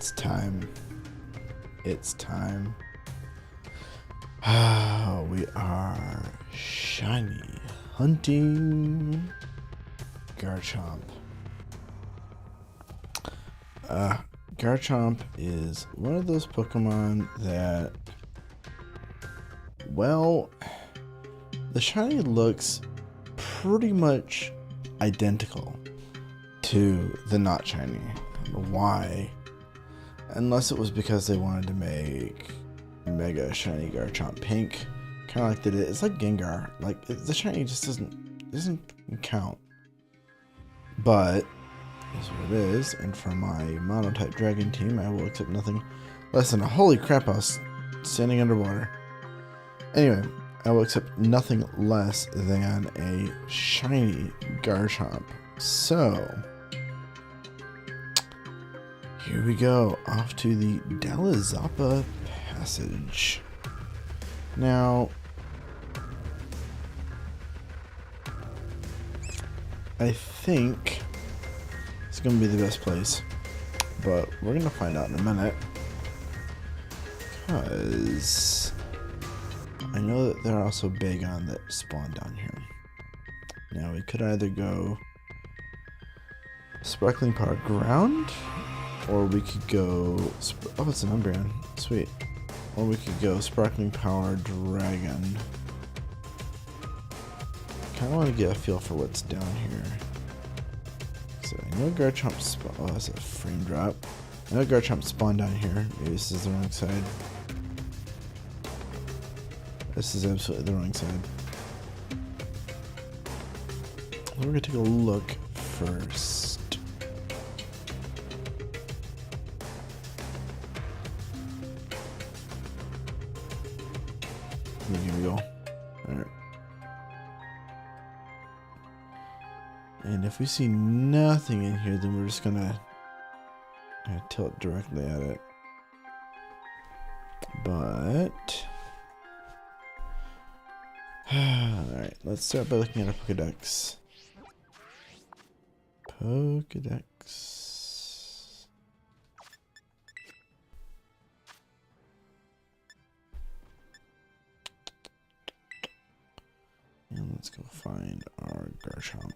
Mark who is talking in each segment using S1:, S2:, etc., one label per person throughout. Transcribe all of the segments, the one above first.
S1: It's time. It's time. We are shiny hunting Garchomp. Garchomp is one of those Pokemon that, well, the shiny looks pretty much identical to the not shiny. I don't know why, unless it was because they wanted to make Mega Shiny Garchomp pink, kind of like they did. It's like Gengar. Like the shiny just doesn't count. But that's what it is. And for my monotype dragon team, I will accept nothing less than a holy crap. I was standing underwater. Anyway, I will accept nothing less than a shiny Garchomp. So here we go, off to the Delazapa Passage. Now, I think it's going to be the best place, but we're going to find out in a minute, because I know that there are also Bagon that spawn down here. Now, we could either go Sparkling Power Ground, or we could go, oh, it's an Umbreon, sweet. Or we could go Sparkling Power Dragon. Kind of want to get a feel for what's down here. So I know Garchomp spawned, oh, that's a frame drop. I know Garchomp spawned down here. Maybe this is the wrong side. This is absolutely the wrong side. We're going to take a look first. Here we go. Alright. And if we see nothing in here, then we're just gonna tilt directly at it. But alright, let's start by looking at our Pokedex. And let's go find our Garchomp.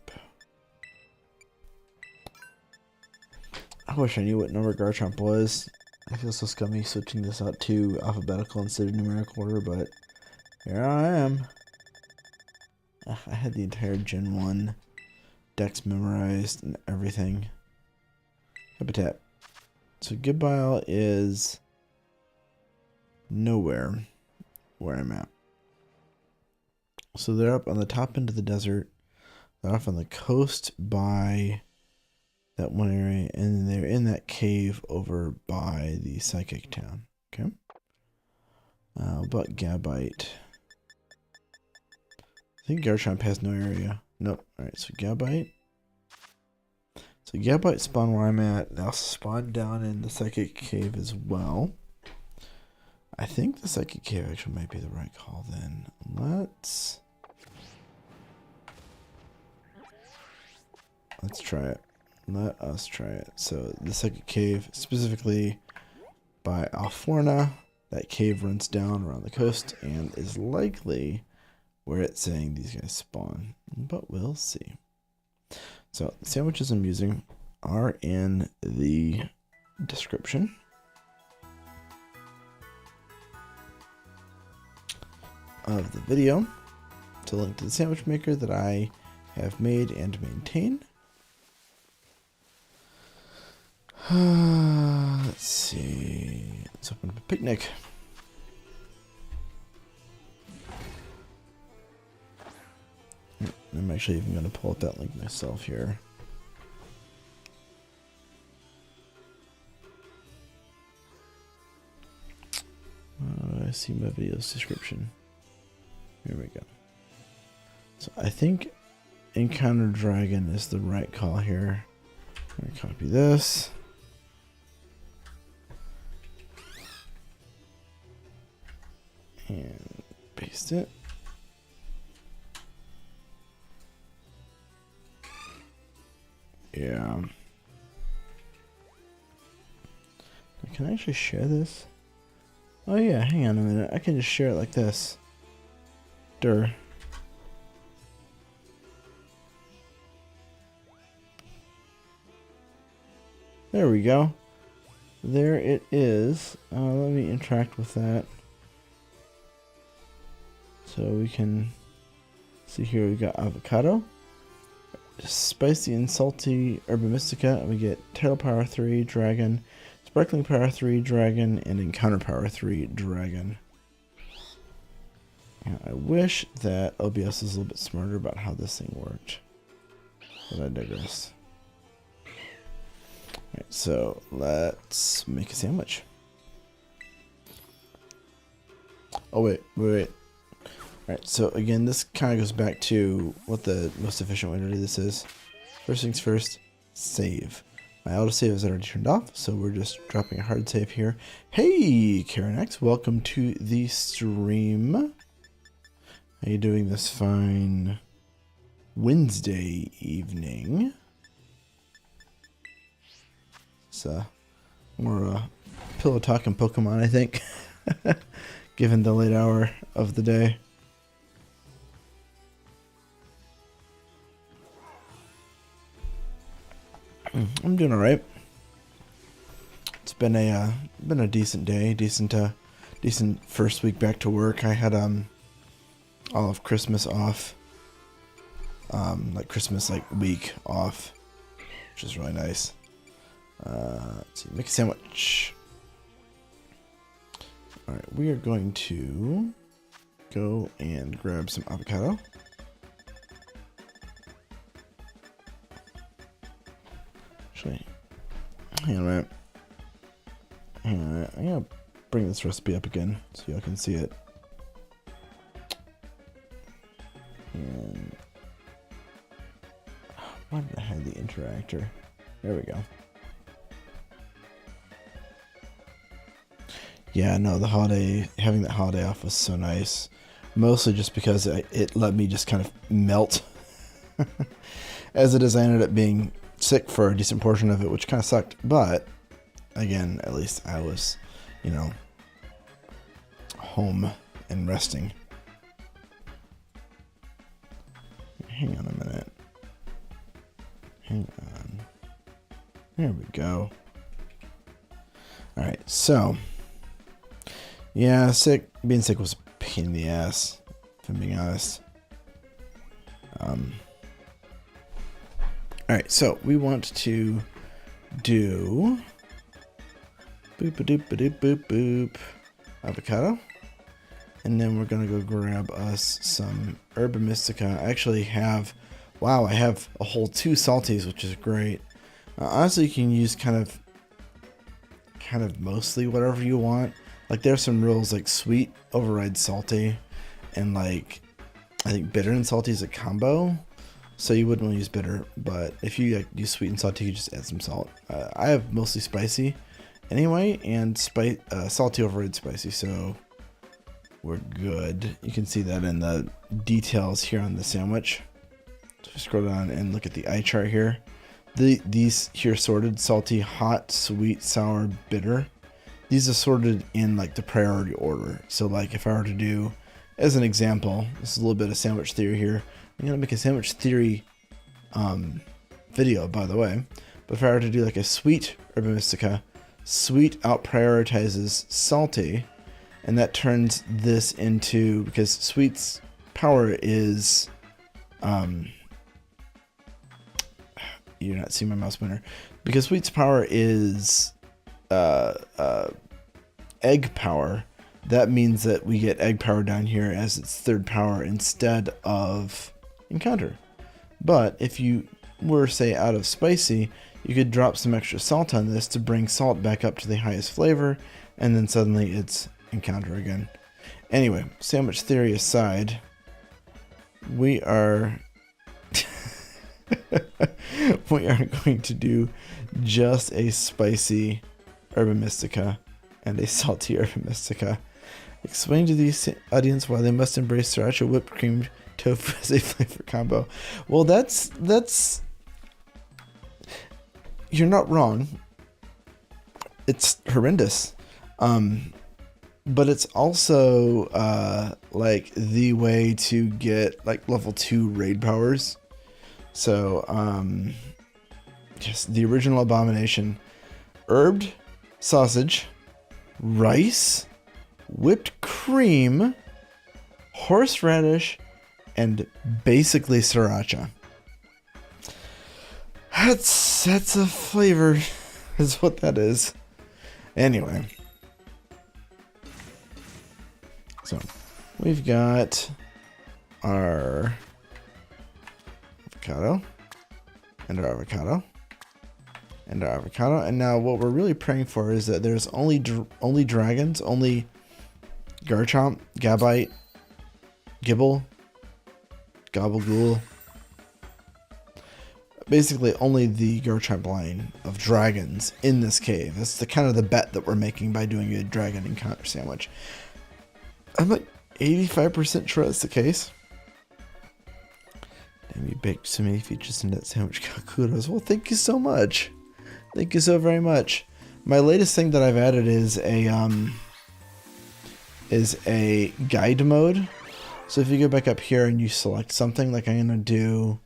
S1: I wish I knew what number Garchomp was. I feel so scummy switching this out to alphabetical instead of numerical order, but here I am. I had the entire Gen 1 Dex memorized and everything. Habitat. So Gibbile is nowhere where I'm at. So they're up on the top end of the desert. They're off on the coast by that one area, and they're in that cave over by the Psychic Town. Okay. But Gabite. I think Garchomp has no area. Nope. Alright, so Gabite. So Gabite spawn where I'm at. They'll spawn down in the Psychic Cave as well. I think the Psychic Cave actually might be the right call then. Let's try it. Let us try it. So the Psychic Cave, specifically by Alforna, that cave runs down around the coast and is likely where it's saying these guys spawn. But we'll see. So the sandwiches I'm using are in the description. Of the video. It's a link to the sandwich maker that I have made and maintain. Let's see. Let's open up a picnic. I'm actually even going to pull up that link myself here. I see my video's description. Here we go. So I think Encounter Dragon is the right call here. I'm going to copy this. And paste it. Yeah. can I actually share this? Oh yeah, hang on a minute. I can just share it like this. There we go. There it is. Let me interact with that. So we can see here we got avocado, spicy and salty herba mystica, and we get tail power 3 dragon, sparkling power 3 dragon, and encounter power 3 dragon. And I wish that OBS was a little bit smarter about how this thing worked, but I digress. Alright, so let's make a sandwich. Oh wait. Alright, so again, this kind of goes back to what the most efficient way to do this is. First things first, save. My auto save is already turned off, so we're just dropping a hard save here. Hey, Karen X, welcome to the stream. How you doing this fine Wednesday evening? It's more pillow talking Pokemon, I think, given the late hour of the day. I'm doing all right. It's been a decent day, decent first week back to work. I had all of Christmas off, like Christmas week off, which is really nice. Let's see, make a sandwich. All right, we are going to go and grab some avocado. Actually, hang on a minute. I'm gonna bring this recipe up again so y'all can see it. And why did I hide the interactor? There we go. Yeah, no, having that holiday off was so nice. Mostly just because it let me just kind of melt. As it is, I ended up being sick for a decent portion of it, which kind of sucked. But again, at least I was, home and resting. Hang on a minute. Hang on. There we go. All right, so yeah, being sick was a pain in the ass, if I'm being honest. Alright, so we want to do boop avocado. And then we're gonna go grab us some herba mystica. I actually have, wow, I have a whole 2 salties, which is great. Honestly, you can use kind of mostly whatever you want. Like there's some rules like sweet overrides salty, and I think bitter and salty is a combo. So you wouldn't want to use bitter, but if you use sweet and salty, you just add some salt. I have mostly spicy anyway, and salty overrides spicy, so we're good. You can see that in the details here on the sandwich. So scroll down and look at the eye chart here. These here sorted: salty, hot, sweet, sour, bitter. These are sorted in the priority order. So if I were to do, as an example, this is a little bit of sandwich theory here. I'm gonna make a sandwich theory video, by the way. But if I were to do a sweet herba mystica, sweet out prioritizes salty, and that turns this into, because sweet's power is you're not seeing my mouse pointer, because sweet's power is egg power. That means that we get egg power down here as its 3rd power instead of encounter. But if you were, say, out of spicy, you could drop some extra salt on this to bring salt back up to the highest flavor, and then suddenly it's encounter again. Anyway, sandwich theory aside, we are going to do just a spicy herba mystica and a salty herba mystica. Explain to the audience why they must embrace sriracha whipped cream tofu as a flavor combo. Well, that's you're not wrong. it's horrendous. But it's also like the way to get like level 2 raid powers. So just the original abomination: herbed sausage, rice, whipped cream, horseradish, and basically sriracha. That's a flavor, is what that is. Anyway. So, we've got our avocado, and our avocado, and our avocado. And now what we're really praying for is that there's only dragons, only Garchomp, Gabite, Gibble, Gabagool. Basically only the Garchomp line of dragons in this cave. That's the kind of the bet that we're making by doing a dragon encounter sandwich. I'm like 85% sure that's the case. Damn, you baked so many features in that sandwich. Kudos. Well, thank you so much. Thank you so very much. My latest thing that I've added is a guide mode. So if you go back up here and you select something, like I'm gonna do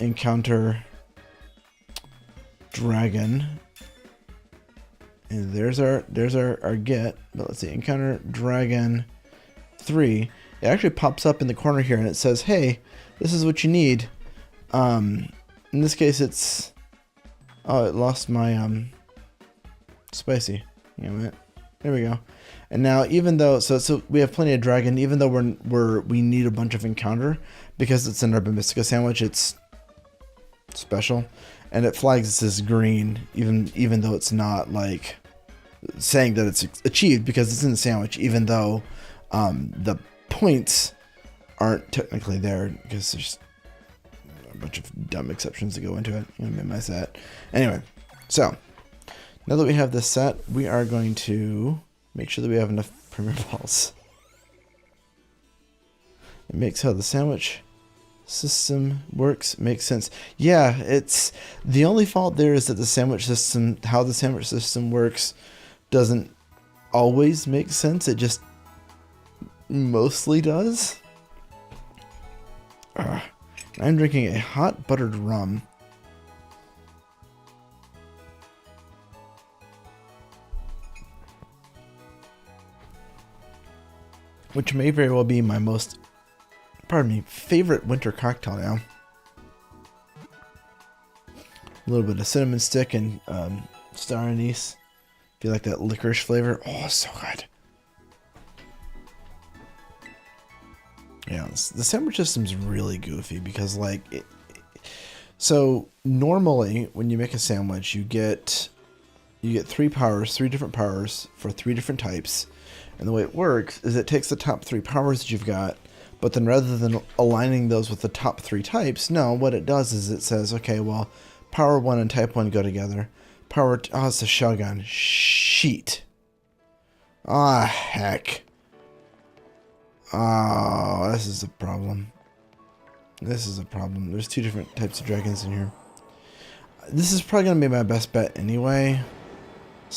S1: encounter dragon. And there's our get, but let's see, encounter dragon 3. It actually pops up in the corner here and it says, hey, this is what you need. In this case it's, oh, it lost my spicy. Hang on a minute. There we go. And now even though, so we have plenty of dragon, even though we need a bunch of encounter, because it's an Urban Mystica sandwich, it's special. And it flags this as green, even though it's not like saying that it's achieved, because it's in the sandwich, even though the points aren't technically there, because there's a bunch of dumb exceptions that go into it. I'm gonna minimize that. Anyway, so now that we have this set, we are going to make sure that we have enough premier balls. It makes how the sandwich system works makes sense. Yeah, it's the only fault there is that the sandwich system, how the sandwich system works, doesn't always make sense. It just mostly does. I'm drinking a hot buttered rum. Which may very well be my most, pardon me, favorite winter cocktail now. A little bit of cinnamon stick and star anise. If you like that licorice flavor, oh, so good. Yeah, the sandwich system's really goofy because, like, so normally when you make a sandwich, you get 3 different powers for 3 different types. And the way it works is it takes the top 3 powers that you've got, but then rather than aligning those with the top 3 types, no, what it does is it says, okay, well, power 1 and type 1 go together. Power, oh, it's a shotgun. Sheet. Ah, heck. Oh, this is a problem. This is a problem. There's 2 different types of dragons in here. This is probably going to be my best bet anyway.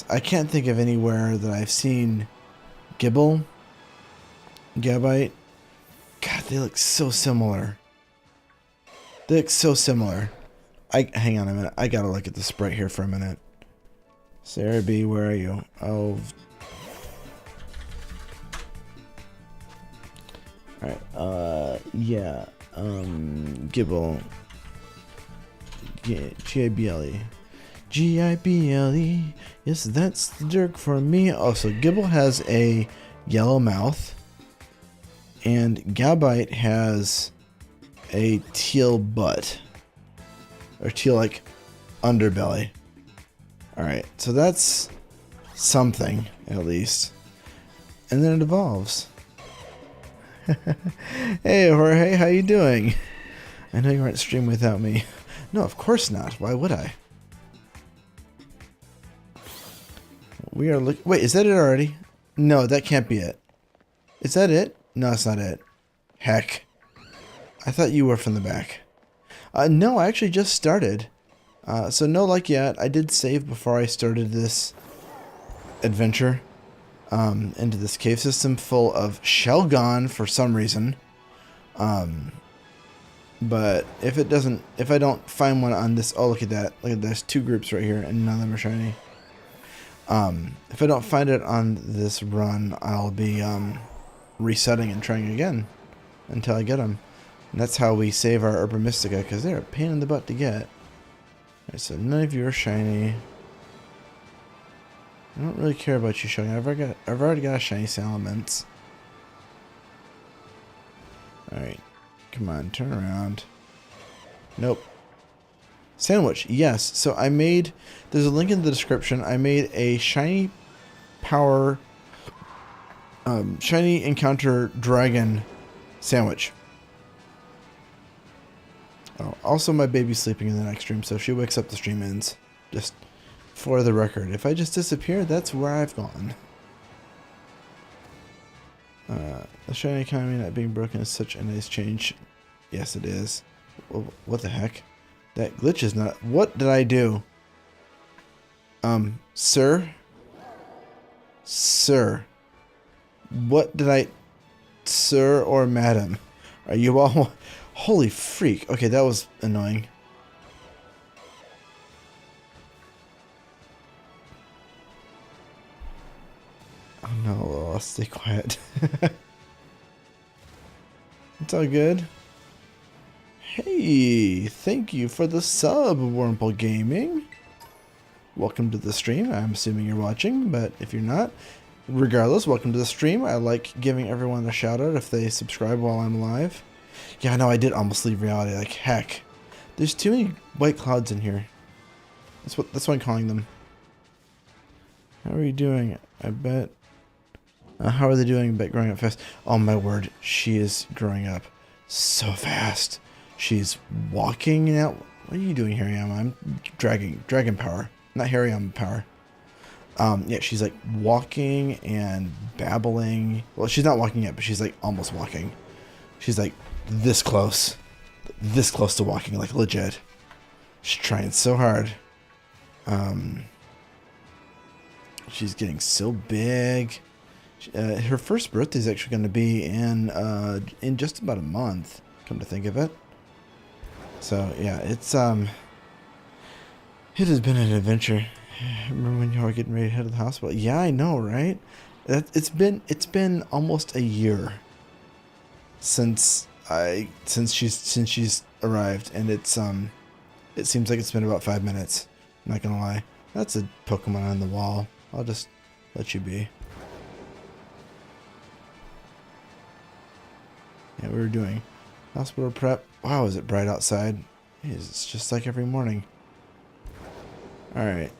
S1: I can't think of anywhere that I've seen Gibble, Gabite. God, they look so similar. They look so similar. Hang on a minute. I gotta look at the sprite here for a minute. Sarah B, where are you? Oh. Alright, yeah. Gibble. G-I-B-L-E. G-I-B-L-E. Yes, that's the jerk for me. Oh, so Gibble has a yellow mouth. And Gabite has a teal butt. Or teal, like, underbelly. Alright, so that's something, at least. And then it evolves. Hey, Jorge, how you doing? I know you aren't streaming without me. No, of course not. Why would I? We are looking... Wait, is that it already? No, that can't be it. Is that it? No, it's not it. Heck. I thought you were from the back. No, I actually just started. So no luck yet. I did save before I started this adventure into this cave system full of Shelgon for some reason. But if I don't find one on this, oh look at that, there's 2 groups right here and none of them are shiny. If I don't find it on this run, I'll be resetting and trying again until I get them. And that's how we save our Herba Mystica, because they're a pain in the butt to get. Alright, so none of you are shiny. I don't really care about you showing. I've already got a shiny Salamence. Alright. Come on, turn around. Nope. Sandwich, yes. So I made, there's a link in the description. I made a shiny power, shiny encounter dragon sandwich. Oh, also my baby's sleeping in the next stream, so if she wakes up, the stream ends. Just for the record. If I just disappear, that's where I've gone. The shiny economy not being broken is such a nice change. Yes, it is. What the heck? That glitch is not... What did I do? Sir? Sir. What did I... Sir or madam? Are you all... Holy freak. Okay, that was annoying. Oh no, I'll stay quiet. It's all good. Hey, thank you for the sub, Wormple Gaming. Welcome to the stream. I'm assuming you're watching, but if you're not, regardless, welcome to the stream. I like giving everyone a shout out if they subscribe while I'm live. Yeah, I know I did almost leave reality. Like heck, there's too many white clouds in here. That's what I'm calling them. How are you doing? I bet. How are they doing? I bet growing up fast. Oh my word, she is growing up so fast. She's walking now. What are you doing, Hariyama? I'm dragon power, not Hariyama power. Yeah, she's like walking and babbling. Well, she's not walking yet, but she's like almost walking. She's like this close to walking, like legit. She's trying so hard. She's getting so big. Her first birthday is actually going to be in just about a month. Come to think of it. So yeah, it has been an adventure. Remember when you were getting ready to head to the hospital? Yeah, I know, right? It's been almost a year since she's arrived, and it seems like it's been about 5 minutes. I'm not gonna lie. That's a Pokemon on the wall. I'll just let you be. Yeah, we were doing hospital prep. Wow, is it bright outside? It's just like every morning. Alright.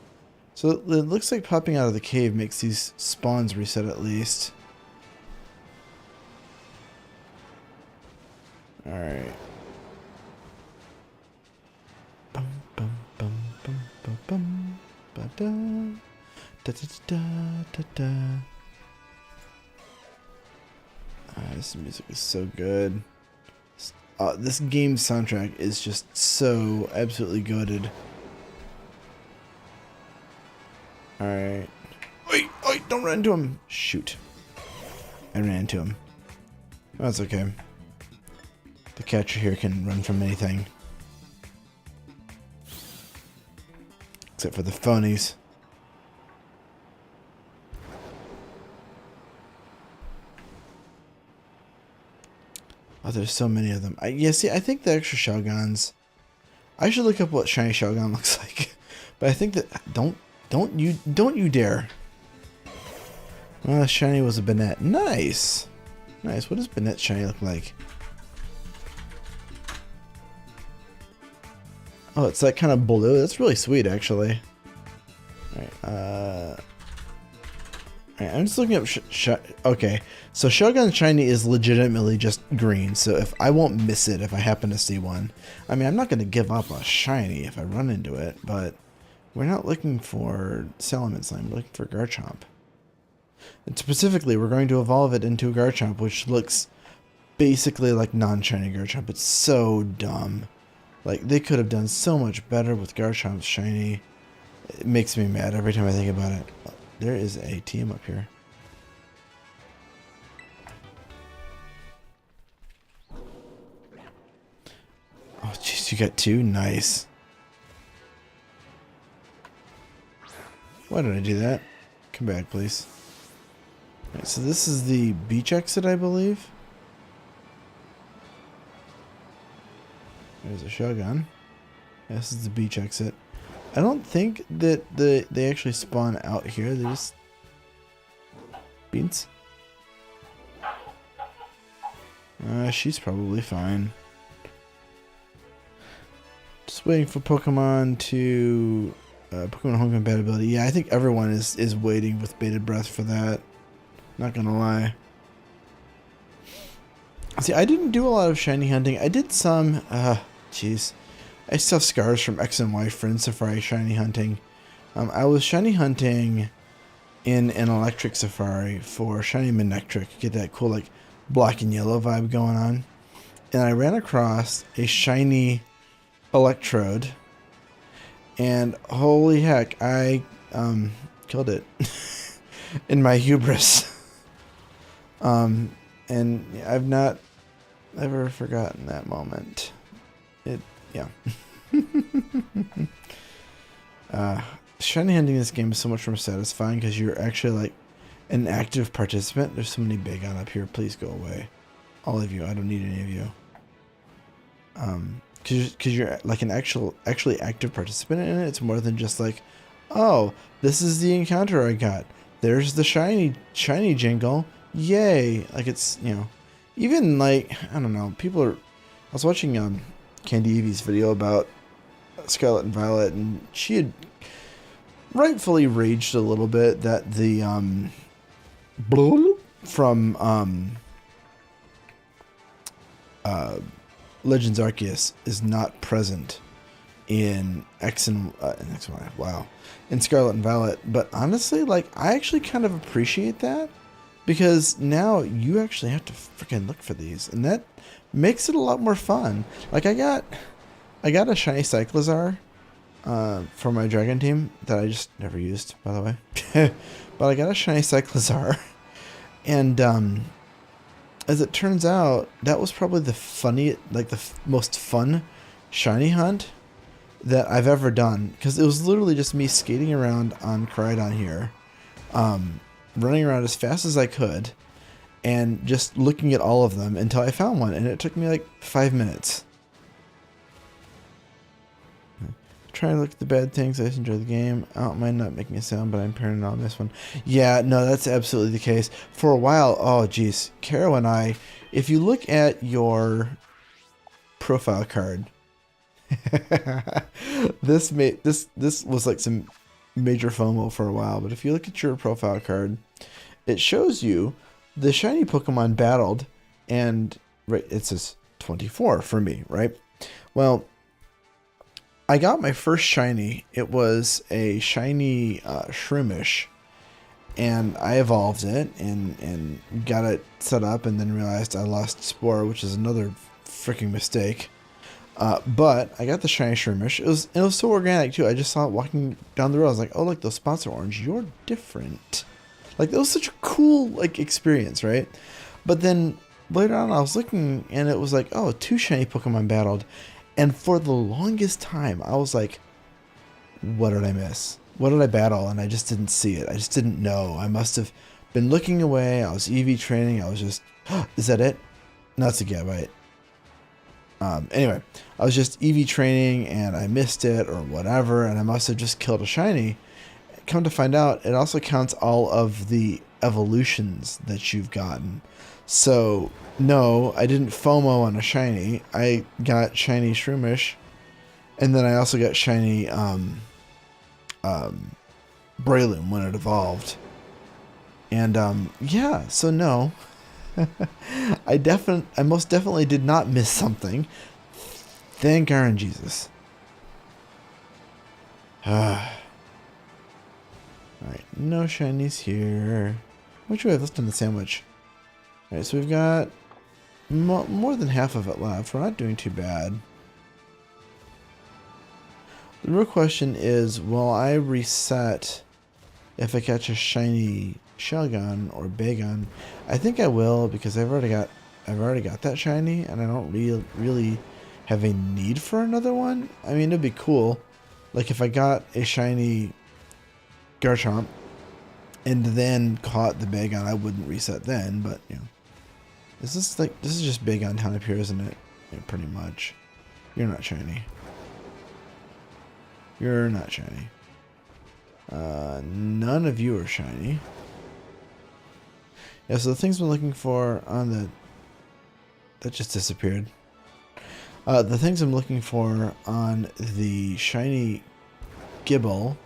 S1: So it looks like popping out of the cave makes these spawns reset at least. Alright. Bum bum bum bum bum bum ba da da da da da da. This music is so good. This game's soundtrack is just so absolutely goated. Alright. Wait, don't run into him. Shoot. I ran into him. That's okay. The catcher here can run from anything. Except for the phonies. Oh, there's so many of them. Yeah, see, I think the extra Shelgons... I should look up what shiny Shelgon looks like. But I think that... Don't you dare. Well, shiny was a Banette. Nice! Nice. What does Banette shiny look like? Oh, it's like kind of blue. That's really sweet, actually. Alright, I'm just looking up okay, so Shelgon Shiny is legitimately just green, so if I won't miss it if I happen to see one. I mean, I'm not going to give up a Shiny if I run into it, but we're not looking for Salamence Slime, we're looking for Garchomp. And specifically, we're going to evolve it into Garchomp, which looks basically like non-shiny Garchomp. It's so dumb. Like, they could have done so much better with Garchomp's shiny. It makes me mad every time I think about it. Oh, there is a team up here. Oh, jeez, you got 2? Nice. Why did I do that? Come back, please. Alright, so this is the beach exit, I believe. There's a Shogun. This is the beach exit. I don't think that they actually spawn out here. They just... Beans? She's probably fine. Just waiting for Pokemon to... Pokemon home compatibility. Yeah, I think everyone is waiting with bated breath for that. Not gonna lie. See, I didn't do a lot of shiny hunting. I did some... Jeez. I still have scars from X and Y Friend Safari shiny hunting. I was shiny hunting in an electric safari for shiny Manectric. Get that cool, like, black and yellow vibe going on. And I ran across a shiny Electrode. And holy heck, I killed it in my hubris. And I've not ever forgotten that moment. Yeah. Shiny hunting this game is so much more satisfying because you're actually like an active participant. There's so many big on up here. Please go away. All of you. I don't need any of you. Because you're like an actually active participant in it. It's more than just like, oh, this is the encounter I got. There's the shiny jingle. Yay. Like, it's, you know, even like, I don't know, people are, I was watching Candy Evie's video about Scarlet and Violet, and she had rightfully raged a little bit that the from Legends Arceus is not present in X and Y. Wow, in Scarlet and Violet. But honestly, like, I actually kind of appreciate that, because now you actually have to freaking look for these, and that makes it a lot more fun. Like, I got a shiny Cyclizar for my Dragon team that I just never used, by the way. But I got a shiny Cyclizar, and as it turns out, that was probably the most fun shiny hunt that I've ever done, because it was literally just me skating around on Crydon here, running around as fast as I could, and just looking at all of them until I found one, and it took me like 5 minutes. Try to look at the bad things. I just enjoy the game. I don't mind not making a sound, but I'm paranoid on this one. Yeah, no, that's absolutely the case. For a while, oh geez, Caro and I, if you look at your profile card, this was like some major FOMO for a while, but if you look at your profile card, it shows you the shiny Pokemon battled, and right, it says 24 for me, right? Well, I got my first shiny. It was a shiny Shroomish, and I evolved it and got it set up, and then realized I lost Spore, which is another freaking mistake. But I got the shiny Shroomish. It was so organic too. I just saw it walking down the road. I was like, oh, look, those spots are orange. You're different. Like, that was such a cool like experience, right? But then later on, I was looking, and it was like, oh, 2 shiny Pokemon battled. And for the longest time, I was like, what did I miss? What did I battle? And I just didn't see it. I just didn't know. I must have been looking away. I was EV training. I was just, is that it? No, it's a Gabite. Anyway, I was just EV training, and I missed it or whatever, and I must have just killed a shiny. Come to find out, it also counts all of the evolutions that you've gotten. So, no, I didn't FOMO on a shiny. I got shiny Shroomish, and then I also got shiny Breloom when it evolved. And yeah, so no, I most definitely did not miss something. Thank God, Jesus. Alright, no shinies here. What should we have left in the sandwich? Alright, so we've got more than half of it left. We're not doing too bad. The real question is, will I reset if I catch a shiny Shelgon or Bagon? I think I will, because I've already got that shiny, and I don't really have a need for another one. I mean, it'd be cool, like if I got a shiny Garchomp and then caught the Bagon, I wouldn't reset then. But you know, this is just Bagon Town up here, isn't it? Yeah, pretty much. You're not shiny. You're not shiny. None of you are shiny. Yeah, so the things we're looking for on the... That just disappeared. The things I'm looking for on the shiny Gibble,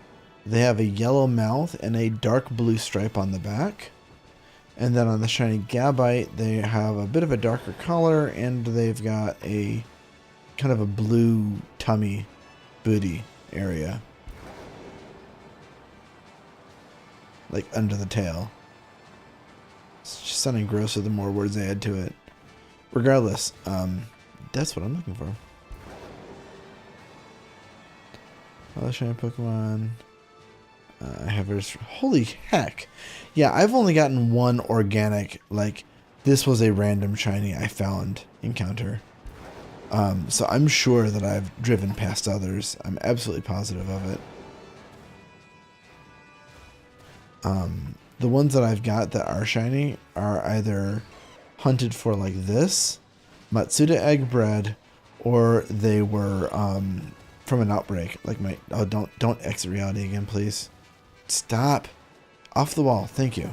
S1: they have a yellow mouth and a dark blue stripe on the back. And then on the shiny Gabite, they have a bit of a darker color, and they've got a kind of a blue tummy booty area. Like under the tail. It's just sounding grosser the more words I add to it. Regardless, that's what I'm looking for. Other shiny Pokemon. I have holy heck. Yeah, I've only gotten one organic, like, this was a random shiny I found encounter. So I'm sure that I've driven past others. I'm absolutely positive of it. The ones that I've got that are shiny are either hunted for like this, Matsuda egg bread, or they were from an outbreak. Like my don't exit reality again, please. Stop. Off the wall. Thank you.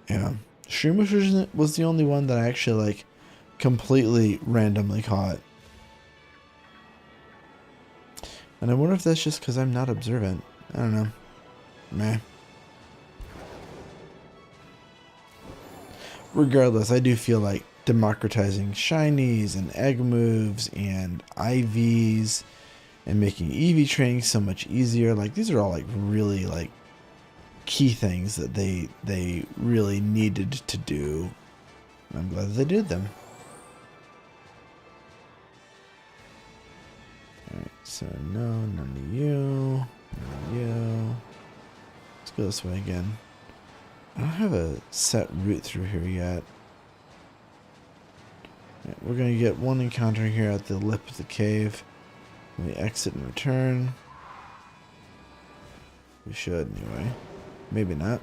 S1: Yeah. Shroomish was the only one that I actually like completely randomly caught. And I wonder if that's just because I'm not observant. I don't know. Meh. Regardless, I do feel like democratizing shinies and egg moves and IVs and making EV training so much easier. Like, these are all like really like key things that they really needed to do. I'm glad they did them. Alright, so no, none of you. None of you. Let's go this way again. I don't have a set route through here yet. Right, we're going to get one encounter here at the lip of the cave. We exit and return. We should, anyway. Maybe not.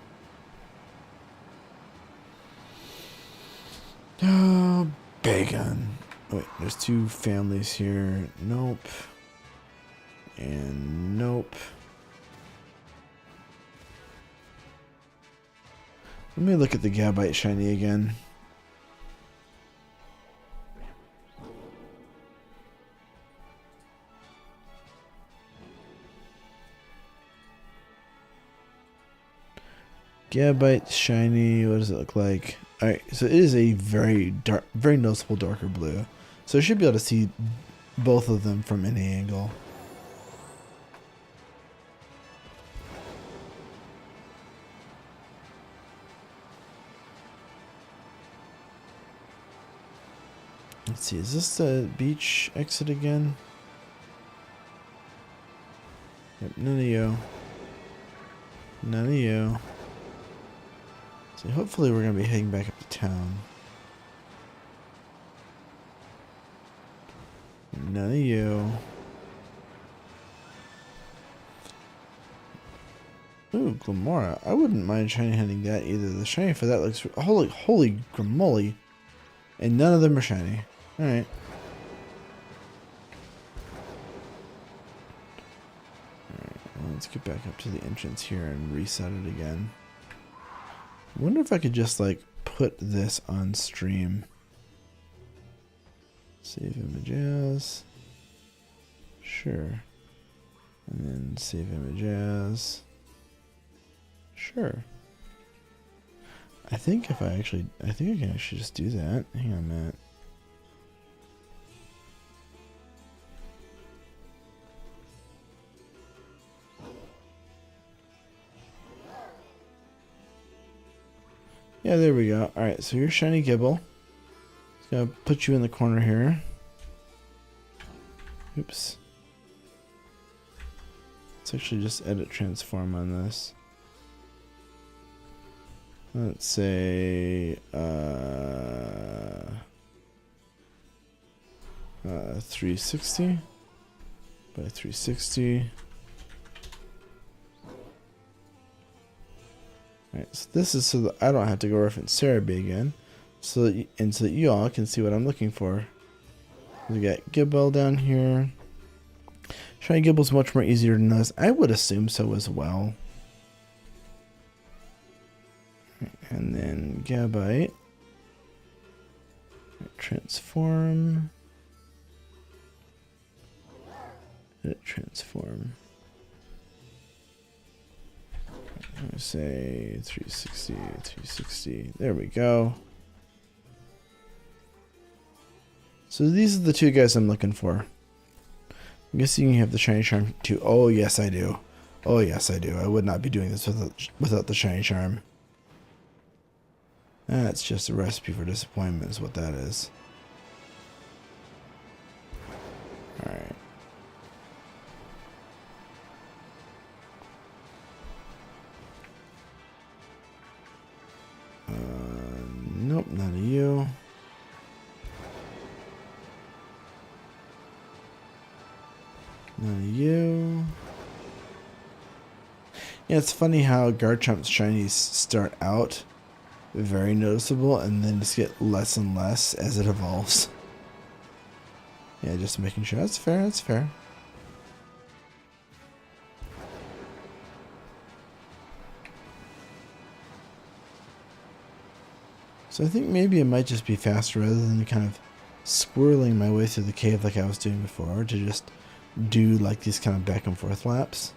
S1: Oh, Bagon. Oh, wait, there's two families here. Nope. And nope. Let me look at the Gabite shiny again. Gabite shiny, what does it look like? Alright, so it is a very dark, very noticeable darker blue. So I should be able to see both of them from any angle. Let's see, is this the beach exit again? Yep, none of you. None of you. So hopefully we're going to be heading back up to town. None of you. Ooh, Glamora. I wouldn't mind shiny hunting that either. The shiny for that looks... Holy gramoly. And none of them are shiny. Alright. Alright, well, let's get back up to the entrance here and reset it again. I wonder if I could just, like, put this on stream. Save images. Sure. And then save images. Sure. I think I can actually just do that. Hang on a minute. Yeah, there we go. Alright, so here's Shiny Gibble. It's Gonna put you in the corner here. Oops. Let's actually just edit transform on this. Let's say 360 by 360. Alright, so this is so that I don't have to go reference Cerebi again, so that you all can see what I'm looking for. We got Gibble down here. Shiny Gibble's much more easier to notice. I would assume so as well. And then Gabite. Transform. Transform. I'm gonna say 360, 360. There we go. So these are the two guys I'm looking for. I'm guessing you have the shiny charm too. Oh yes, I do. Oh yes, I do. I would not be doing this without the shiny charm. That's just a recipe for disappointment is what that is. Alright. Nope, not a you. Not a you. Yeah, it's funny how Garchomp's shinies start out very noticeable and then just get less and less as it evolves. Yeah, just making sure. That's fair, that's fair. So I think maybe it might just be faster rather than kind of squirreling my way through the cave like I was doing before, to just do like these kind of back and forth laps.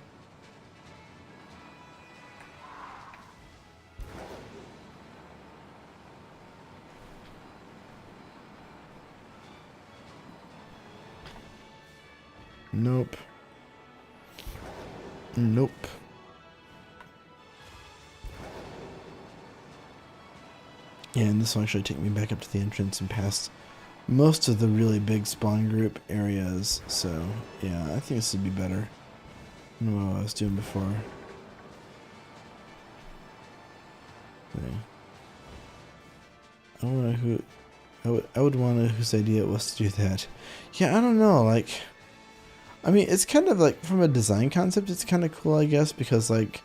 S1: Nope. Nope. Yeah, and this will actually take me back up to the entrance and past most of the really big spawn group areas. So, yeah, I think this would be better than what I was doing before. Okay. I would want to know whose idea it was to do that. Yeah, I don't know, like, I mean, it's kind of like, from a design concept, it's kind of cool, I guess, because, like,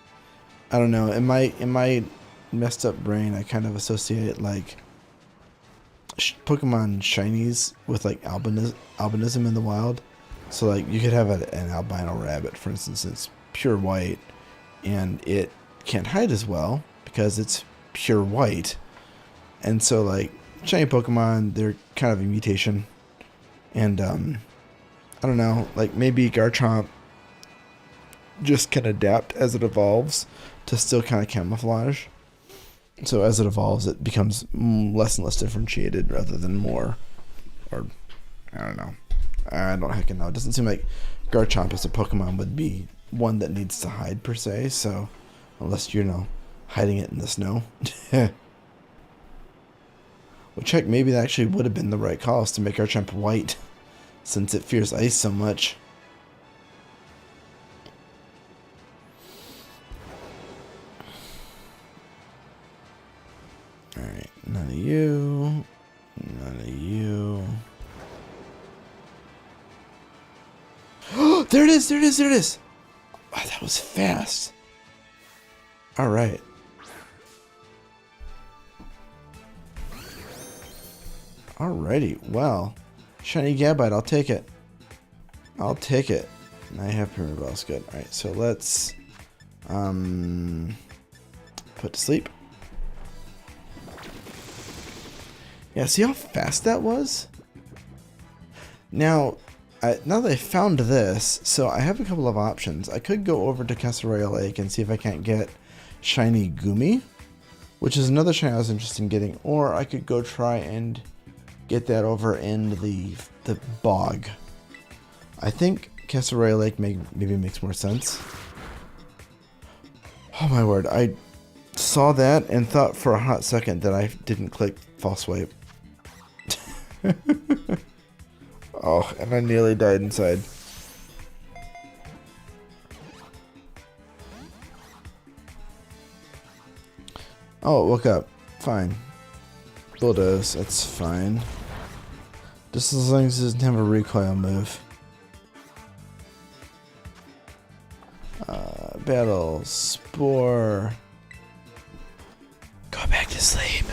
S1: I don't know, in my messed up brain, I kind of associate, like, Pokemon shinies with, like, albinism in the wild. So, like, you could have an albino rabbit, for instance, it's pure white, and it can't hide as well, because it's pure white. And so, like, shiny Pokemon, they're kind of a mutation. And, I don't know, like, maybe Garchomp just can adapt as it evolves to still kind of camouflage. So as it evolves, it becomes less and less differentiated rather than more. Or, I don't know. I don't heckin' know. It doesn't seem like Garchomp as a Pokemon would be one that needs to hide, per se. So, unless you're, hiding it in the snow. Well, check, maybe that actually would have been the right call, is to make Garchomp white, since it fears ice so much. Alright, none of you. None of you. Oh, there it is, there it is, there it is! Wow, that was fast. Alright. Alrighty, well. Shiny Gabite, I'll take it. I'll take it. And I have Primarabell's good. Alright, so let's put to sleep. Yeah, see how fast that was? Now that I found this, so I have a couple of options. I could go over to Casseroya Lake and see if I can't get shiny Gumi, which is another shiny I was interested in getting, or I could go try and get that over in the bog. I think Casseroya Lake maybe makes more sense. Oh my word, I saw that and thought for a hot second that I didn't click false swipe. Oh, and I nearly died inside. Oh, it woke up. Fine. Bulldoze, that's fine. Just as long as it doesn't have a recoil move. Battle. Spore. Go back to sleep.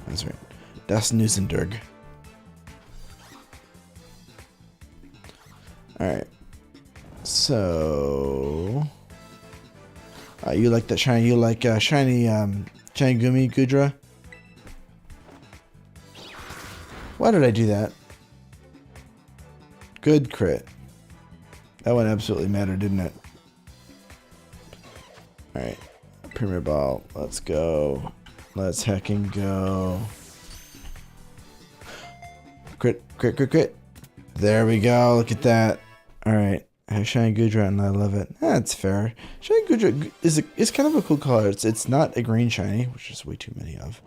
S1: That's right. Das Nusenberg. Alright. So... you like that shiny, shiny Gumi Gudra? Why did I do that? Good crit. That one absolutely mattered, didn't it? Alright. Premier Ball. Let's go. Let's heckin' go. Crit, crit, crit, crit. There we go. Look at that. Alright. I have Shiny Gudra and I love it. That's fair. Shiny Gudra is kind of a cool color. It's not a green shiny, which is way too many of.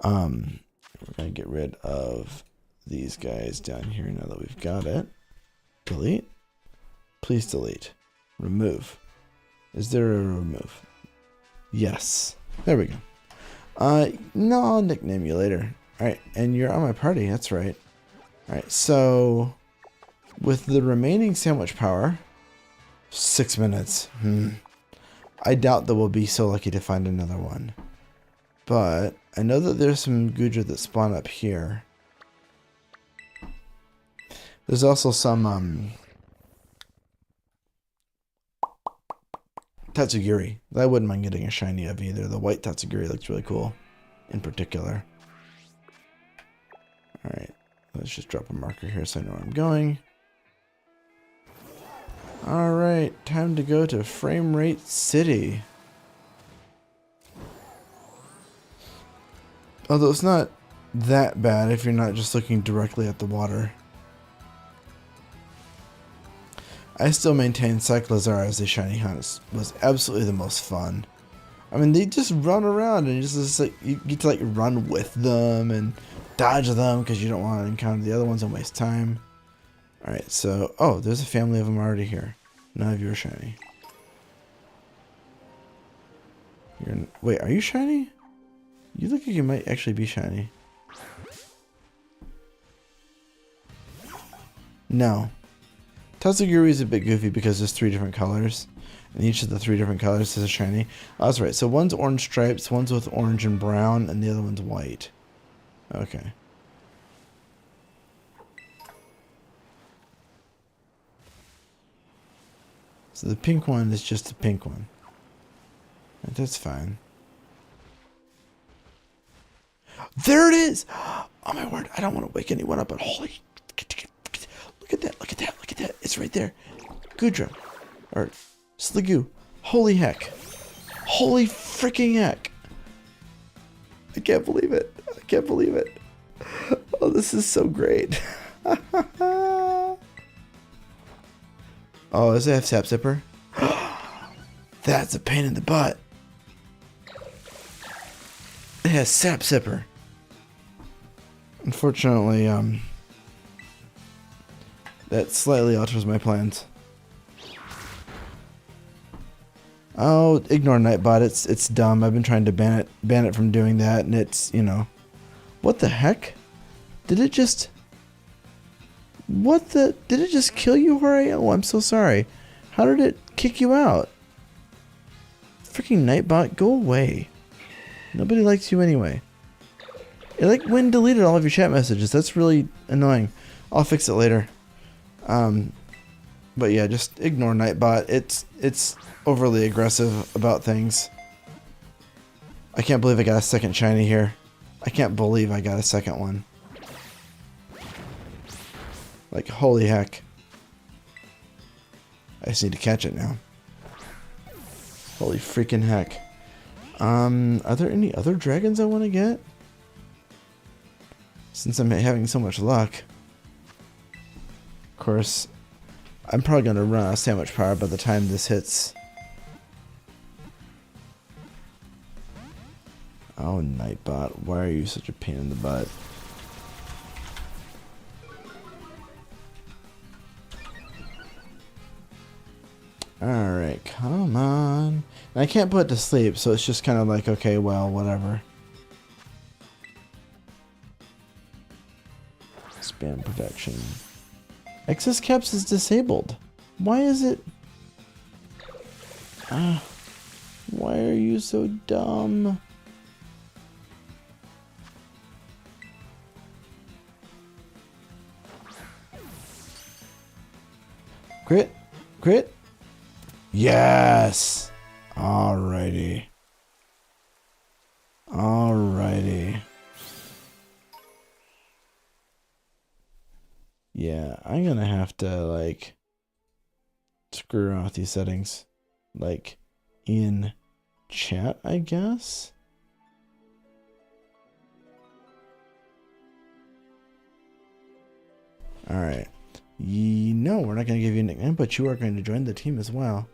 S1: We're going to get rid of these guys down here now that we've got it. Delete. Please delete. Remove. Is there a remove? Yes. There we go. No, I'll nickname you later. Alright, and you're on my party. That's right. Alright, so... with the remaining sandwich power... 6 minutes. I doubt that we'll be so lucky to find another one. But I know that there's some Gudra that spawn up here. There's also some Tatsugiri that I wouldn't mind getting a shiny of either. The white Tatsugiri looks really cool in particular. Alright, let's just drop a marker here so I know where I'm going. Alright, time to go to Frame Rate City. Although it's not that bad if you're not just looking directly at the water. I still maintain Cyclizar as a shiny hunt was absolutely the most fun. I mean, they just run around and just like you get to like run with them and dodge them because you don't want to encounter the other ones and waste time. Alright, so... oh, there's a family of them already here. None of you are shiny. Wait, are you shiny? You look like you might actually be shiny. No. Tatsugiri is a bit goofy because there's 3 different colors. And each of the 3 different colors is a shiny. Oh, that's right. So one's orange stripes, one's with orange and brown, and the other one's white. Okay. So the pink one is just the pink one. That's fine. There it is! Oh my word, I don't want to wake anyone up, but holy... look at that, look at that, look at that. It's right there. Gudra. Or Sliggoo. Holy heck. Holy freaking heck. I can't believe it. I can't believe it. Oh, this is so great. Oh, does it have Sap Zipper? That's a pain in the butt. It has Sap Zipper. Unfortunately, that slightly alters my plans. Oh, ignore Nightbot. It's dumb. I've been trying to ban it from doing that, and it's, you know. What the heck? Did it just... did it just kill you, Jorge? Oh, I'm so sorry. How did it kick you out? Freaking Nightbot, go away. Nobody likes you anyway. It like when deleted all of your chat messages. That's really annoying. I'll fix it later. But yeah, just ignore Nightbot. It's overly aggressive about things. I can't believe I got a second shiny here. I can't believe I got a second one. Like, holy heck. I just need to catch it now. Holy freaking heck. Are there any other dragons I want to get? Since I'm having so much luck. Of course, I'm probably going to run out of sandwich power by the time this hits. Oh, Nightbot, why are you such a pain in the butt? Alright, come on. And I can't put it to sleep, so it's just kind of like, okay, well, whatever. Spam protection. Excess caps is disabled. Why is it? Why are you so dumb? Crit? Crit? Yes! Alrighty. Alrighty. Yeah, I'm gonna have to, like, screw around with these settings. Like, in chat, I guess? Alright. No, we're not going to give you a nickname, but you are going to join the team as well.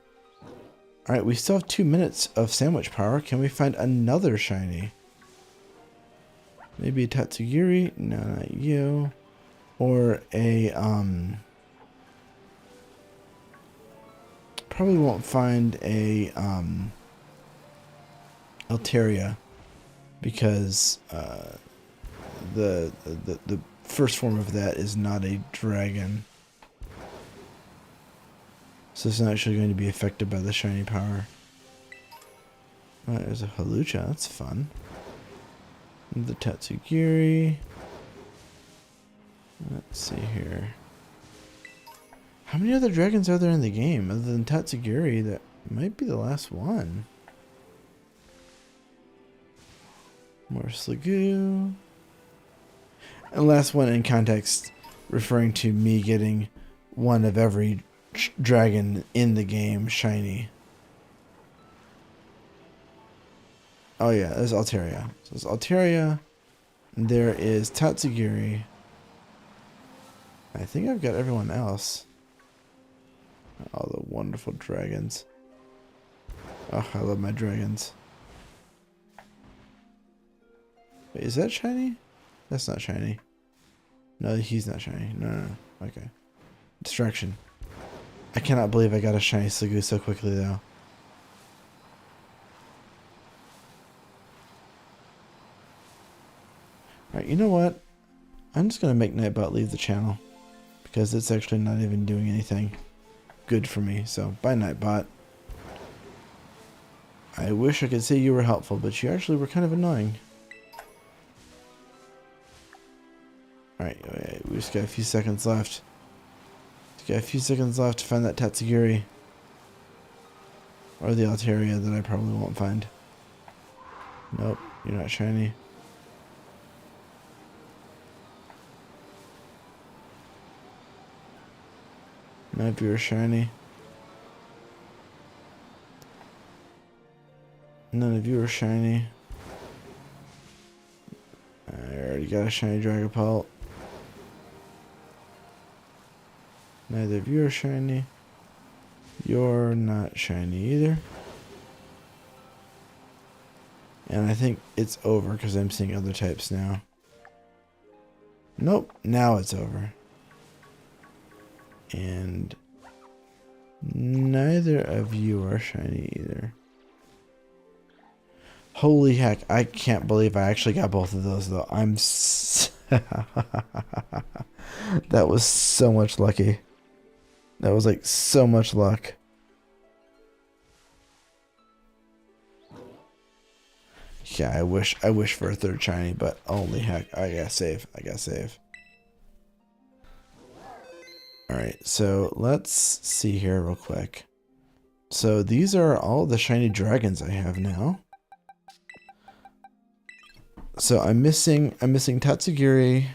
S1: Alright, we still have 2 minutes of sandwich power. Can we find another shiny? Maybe a Tatsugiri? No, not you. Or a, probably won't find a, Altaria. Because, the first form of that is not a dragon. So it's not actually going to be affected by the shiny power. Oh, there's a Halucha, that's fun. The Tatsugiri. Let's see here. How many other dragons are there in the game other than Tatsugiri? That might be the last one. More Sliggoo. And last one in context, referring to me getting one of every dragon in the game shiny. Oh yeah, there's Altaria. So there's Altaria. There is Tatsugiri. I think I've got everyone else. All the wonderful dragons. Oh, I love my dragons. Wait, is that shiny? That's not shiny. No, he's not shiny. No. Okay. Distraction. I cannot believe I got a shiny Sliggoo so quickly, though. Alright, you know what? I'm just going to make Nightbot leave the channel. Because it's actually not even doing anything good for me. So, bye, Nightbot. I wish I could say you were helpful, but you actually were kind of annoying. Alright, we just got a few seconds left. Just got a few seconds left to find that Tatsugiri. Or the Altaria that I probably won't find. Nope, you're not shiny. None of you are shiny. None of you are shiny. I already got a shiny Dragapult. Neither of you are shiny. You're not shiny either. And I think it's over because I'm seeing other types now. Nope, now it's over. And neither of you are shiny either. Holy heck, I can't believe I actually got both of those though. That was so much lucky. That was like so much luck. Yeah, I wish for a third shiny, but holy heck, I gotta save. Alright, so let's see here real quick. So these are all the shiny dragons I have now. So I'm missing Tatsugiri.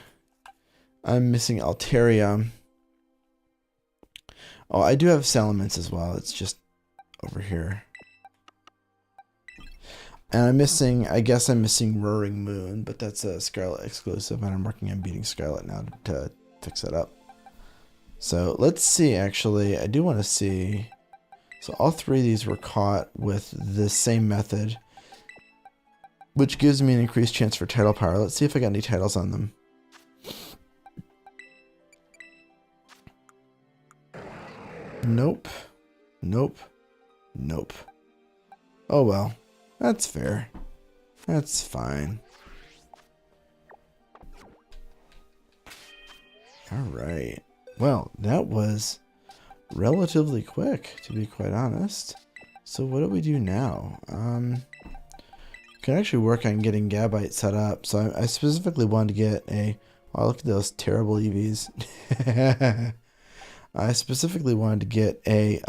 S1: I'm missing Altaria. Oh, I do have Salamence as well. It's just over here. And I guess I'm missing Roaring Moon, but that's a Scarlet exclusive, and I'm working on beating Scarlet now to fix that up. So let's see, actually, I do want to see. So all three of these were caught with the same method. which gives me an increased chance for title power. Let's see if I got any titles on them. Nope. Nope. Nope. Oh well. That's fair. That's fine. Alright. Well, that was relatively quick, to be quite honest. So what do we do now? Can actually work on getting Gabite set up. So I specifically wanted to get a... Oh, look at those terrible EVs. I specifically wanted to get a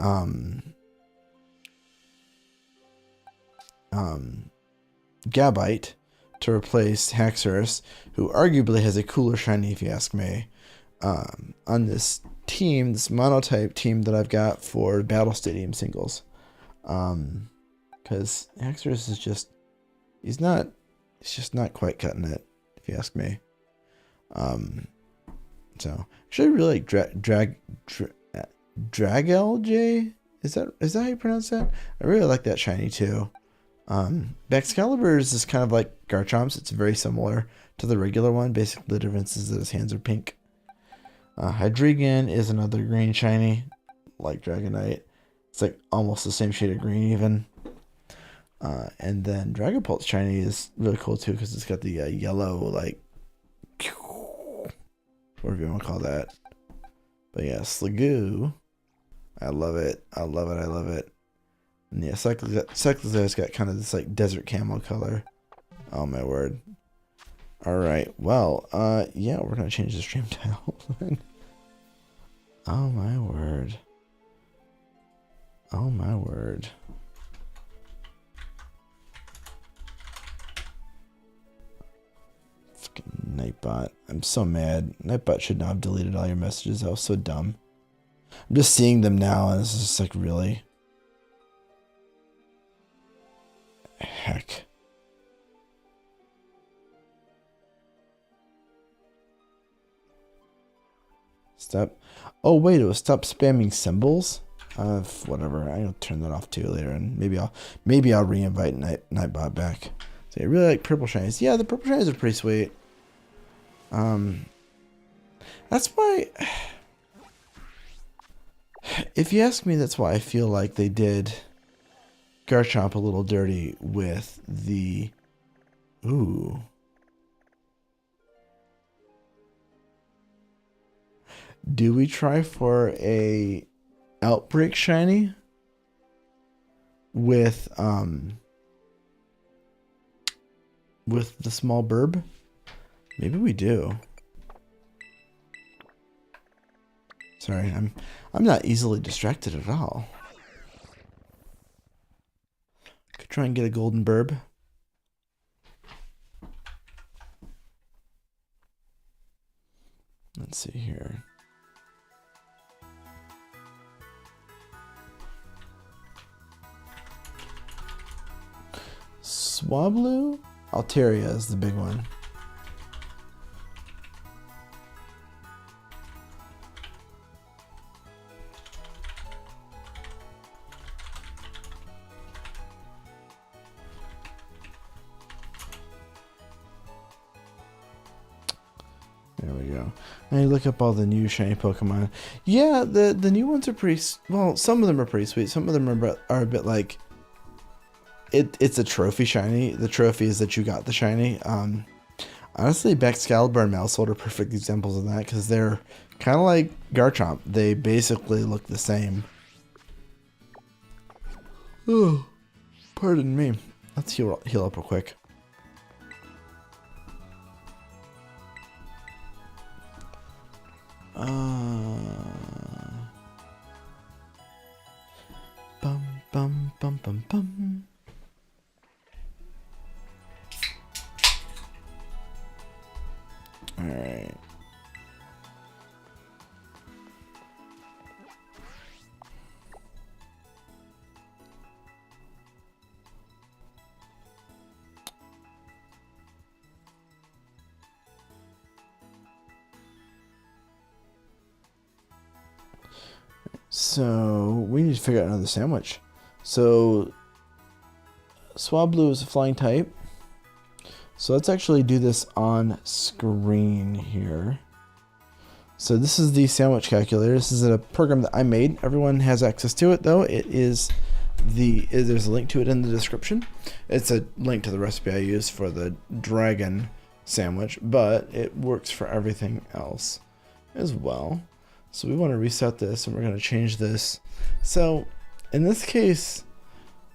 S1: Gabite to replace Haxorus, who arguably has a cooler shiny if you ask me, on this team, this monotype team that I've got for Battle Stadium singles. Because Haxorus is just, he's just not quite cutting it, if you ask me. So actually I really like Drag-LJ? Is that how you pronounce that? I really like that shiny too. Excalibur's is kind of like Garchomp's. It's very similar to the regular one. Basically the difference is that his hands are pink. Hydreigon is another green shiny, like Dragonite. It's like almost the same shade of green even. And then Dragapult's shiny is really cool too because it's got the yellow, like, whatever you want to call that. But yeah, Sliggoo. I love it. I love it. I love it. And yeah, Cyclozare's got kind of this like desert camo color. Oh my word. Alright, well, yeah, we're gonna change the stream title. Oh my word. Oh my word. Fucking Nightbot. I'm so mad. Nightbot should not have deleted all your messages. That was so dumb. I'm just seeing them now and it's just like, really? Heck. Stop. Oh wait, it was stop spamming symbols. Whatever. I'll turn that off too later, and maybe I'll re-invite Nightbot back. So I really like purple shinies. Yeah, the purple shinies are pretty sweet. That's why. If you ask me, that's why I feel like they did Garchomp a little dirty with the. Ooh. Do we try for a Outbreak shiny with the small burb? Maybe we do. Sorry, I'm not easily distracted at all. Could try and get a golden burb. Let's see here. Swablu? Altaria is the big one. There we go. And you look up all the new shiny Pokemon. Yeah, the new ones are pretty... Well, some of them are pretty sweet. Some of them are a bit like... It's a trophy shiny. The trophy is that you got the shiny. Honestly, Excalibur and Maushold are perfect examples of that because they're kind of like Garchomp. They basically look the same. Oh, pardon me. Let's heal up real quick. Bum bum bum bum bum. All right. So we need to figure out another sandwich. So Swablu is a flying type. So let's actually do this on screen here. So this is the sandwich calculator. This is a program that I made. Everyone has access to it though. There's a link to it in the description. It's a link to the recipe I use for the dragon sandwich, but it works for everything else as well. So we want to reset this, and we're going to change this. So in this case,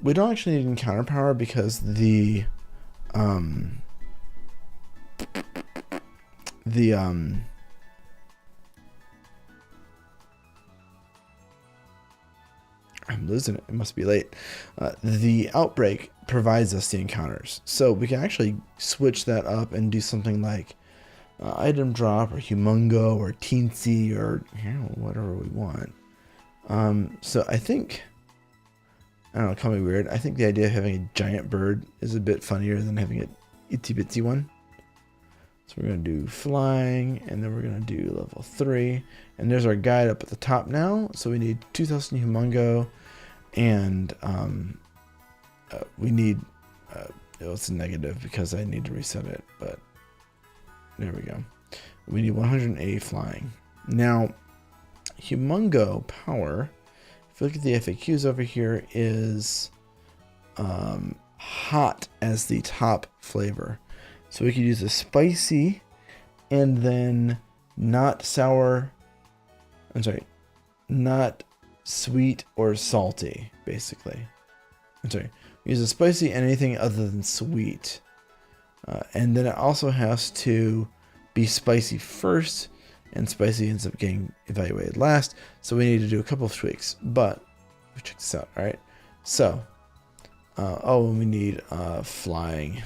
S1: we don't actually need encounter power because I'm losing it. It must be late. The outbreak provides us the encounters. So we can actually switch that up and do something like item drop or humongo or teensy or whatever we want. So I think, I don't know, call me weird. I think the idea of having a giant bird is a bit funnier than having an itsy bitsy one. So we're going to do flying, and then we're going to do level 3. And there's our guide up at the top now. So we need 2000 humongo, and we need, it's a negative because I need to reset it, but there we go. We need 180 flying. Now, humongo power, if you look at the FAQs over here, is hot as the top flavor. So we could use a spicy and then not sour, not sweet or salty, basically. Use a spicy and anything other than sweet. And then it also has to be spicy first, and spicy ends up getting evaluated last. So we need to do a couple of tweaks, but check this out. All right. So, and we need flying.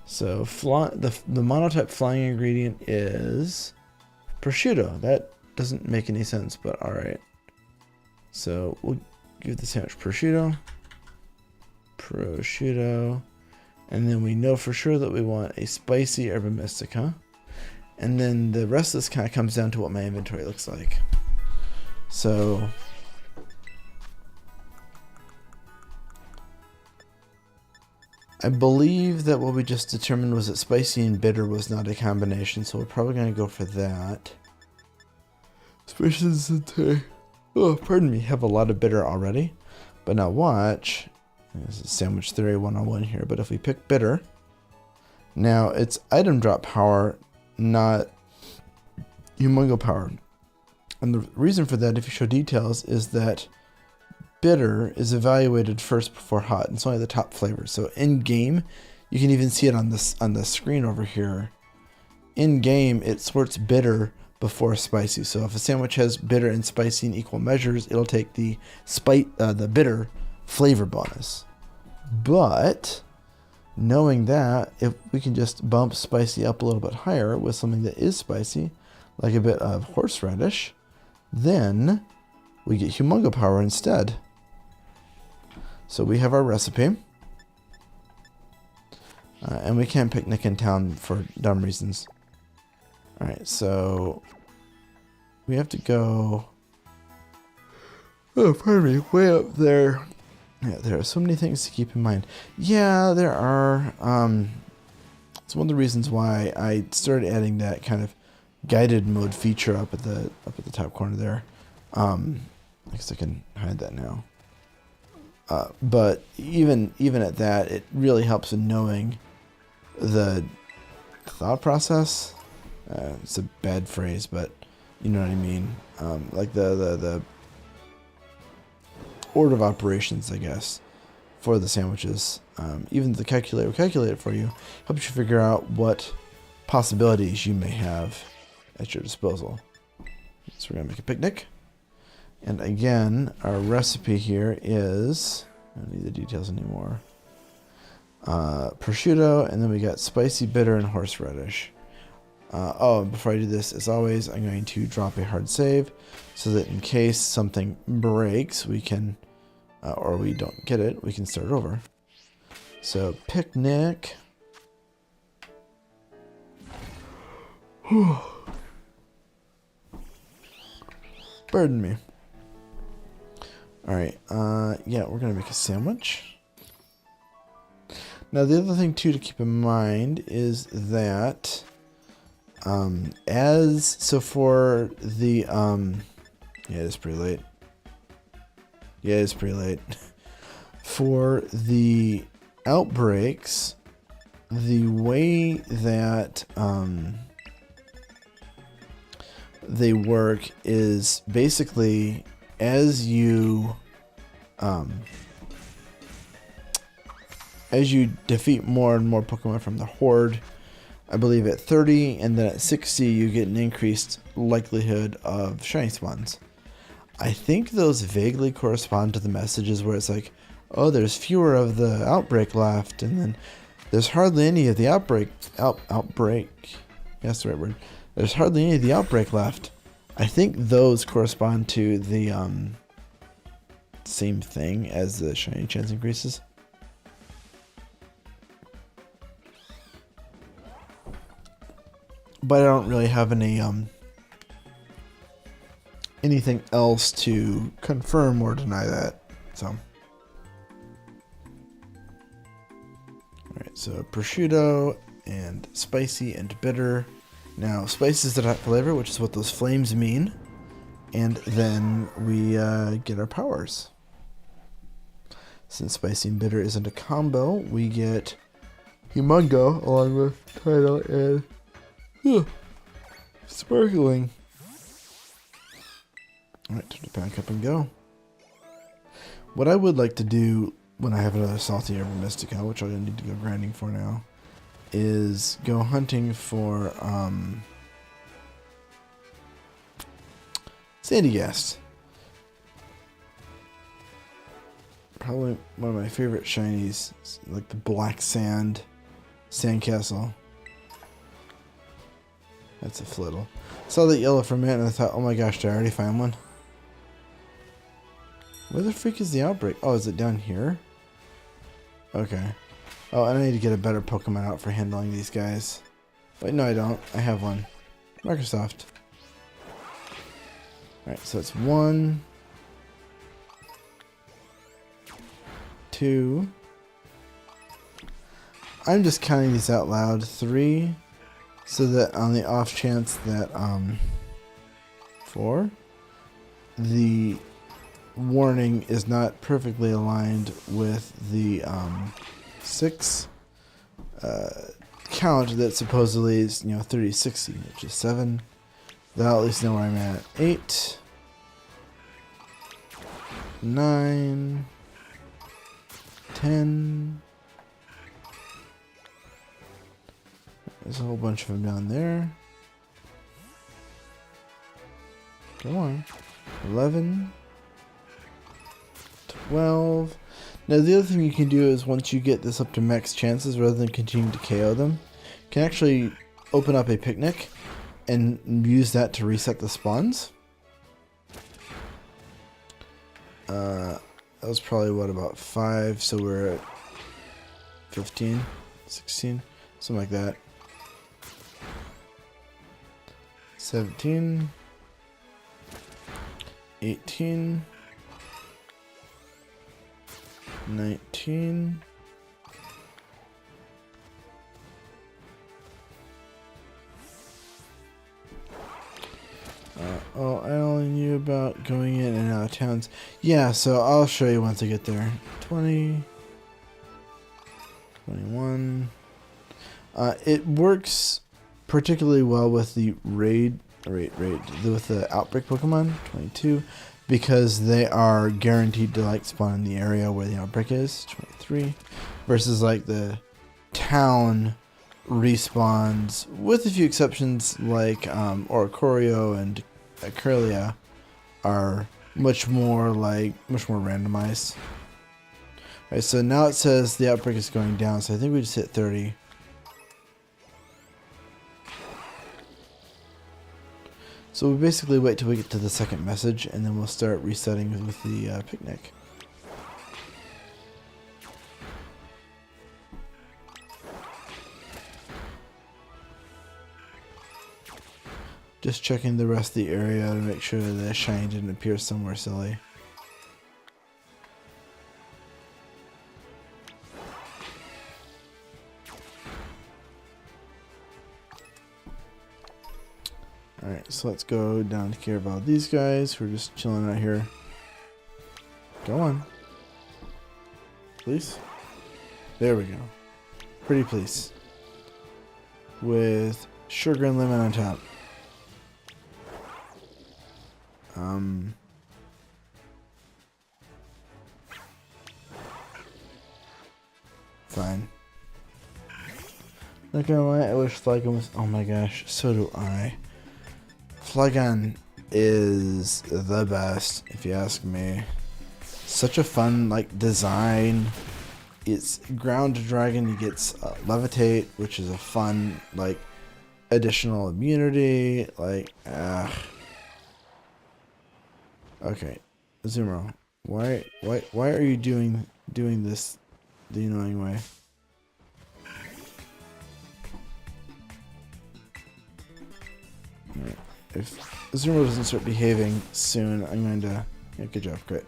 S1: So the monotype flying ingredient is prosciutto. That doesn't make any sense, but all right. So we'll give the sandwich prosciutto, and then we know for sure that we want a spicy herba mystica, and then the rest of this kind of comes down to what my inventory looks like. So I believe that what we just determined was that spicy and bitter was not a combination, so we're probably going to go for that. Especially since have a lot of bitter already. But now watch. This is sandwich theory 101 here, but if we pick bitter, now it's item drop power, not humongo power. And the reason for that, if you show details, is that bitter is evaluated first before hot. It's only the top flavor. So in game, you can even see it on the screen over here. In game, it sorts bitter before spicy. So if a sandwich has bitter and spicy in equal measures, it'll take the bitter flavor bonus. But knowing that, if we can just bump spicy up a little bit higher with something that is spicy, like a bit of horseradish, then we get humongo power instead. So we have our recipe. And we can't picnic in town for dumb reasons. Alright, so we have to go, way up there. Yeah, there are so many things to keep in mind. Yeah, there are. It's one of the reasons why I started adding that kind of guided mode feature up at the top corner there. I guess I can hide that now. But even at that, it really helps in knowing the thought process. It's a bad phrase, but you know what I mean. Like the order of operations, I guess, for the sandwiches. Even the calculator will calculate it for you, helps you figure out what possibilities you may have at your disposal. So we're gonna make a picnic. And again, our recipe here is, I don't need the details anymore. Prosciutto, and then we got spicy, bitter, and horseradish. Before I do this, as always, I'm going to drop a hard save so that in case something breaks, we can, or we don't get it, we can start over. So, picnic. Pardon me. Alright, yeah, we're going to make a sandwich. Now the other thing too to keep in mind is that for the yeah, it's pretty late. Yeah, it's pretty late. For the outbreaks, the way that they work is basically as you defeat more and more Pokemon from the Horde, I believe at 30 and then at 60 you get an increased likelihood of shiny spawns. I think those vaguely correspond to the messages where it's like, oh, there's fewer of the outbreak left, and then there's hardly any of the outbreak. That's the right word. There's hardly any of the outbreak left. I think those correspond to the same thing as the shiny chance increases. But I don't really have any anything else to confirm or deny that. So, alright, so prosciutto and spicy and bitter. Now, spicy is the hot flavor, which is what those flames mean. And then we get our powers. Since spicy and bitter isn't a combo, we get Humongo along with Tidal and sparkling. Alright, time to pack up and go. What I would like to do when I have another Salty Ever Mystica, which I need to go grinding for now, is go hunting for Sandygast. Probably one of my favorite shinies, like the black sandcastle. That's a Flittle. Saw that yellow for a minute and I thought, oh my gosh, did I already find one? Where the freak is the outbreak? Oh, is it down here? Okay. Oh, and I need to get a better Pokemon out for handling these guys. Wait, no I don't. I have one. Microsoft. Alright, so it's 1, 2. I'm just counting these out loud. 3. So that on the off chance that 4, the warning is not perfectly aligned with the 6 count that supposedly is 30, 60, which is 7. That'll at least know where I'm at. 8, 9, 10. There's a whole bunch of them down there. Come on. 11. 12. Now the other thing you can do is once you get this up to max chances, rather than continuing to KO them, you can actually open up a picnic and use that to reset the spawns. That was probably what, about 5, so we're at 15, 16, something like that. 17, 18, 19, oh, I only knew about going in and out of towns. Yeah, so I'll show you once I get there. 20, 21. It works particularly well with the with the outbreak Pokemon. 22, because they are guaranteed to like spawn in the area where the outbreak is. 23, versus like the town respawns, with a few exceptions like Oricorio and Curlia are much more randomized. Alright, so now it says the outbreak is going down, so I think we just hit 30. So we basically wait till we get to the second message, and then we'll start resetting with the picnic. Just checking the rest of the area to make sure that the shiny didn't appear somewhere silly. Alright, so let's go down to care about these guys who are just chilling out here. Go on. Please. There we go. Pretty please. With sugar and lemon on top. Fine. Not gonna lie, I wish Flygon was. Oh my gosh, so do I. Flygon is the best, if you ask me. Such a fun, like, design. It's ground dragon. He gets levitate, which is a fun, like, additional immunity. Like, okay, Zumro, why are you doing this the annoying way? Right. If Zumro doesn't start behaving soon, I'm going to. Yeah, good job, great.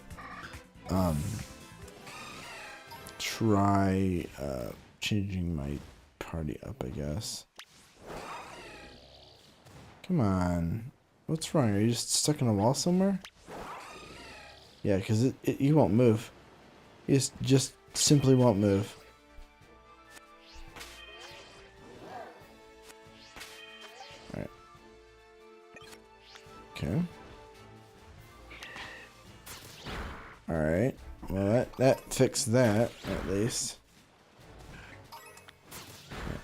S1: Try changing my party up, I guess. Come on, what's wrong? Are you just stuck in a wall somewhere? Yeah, because you won't move. You just simply won't move. Alright. Okay. Alright. Well, that fixed that, at least.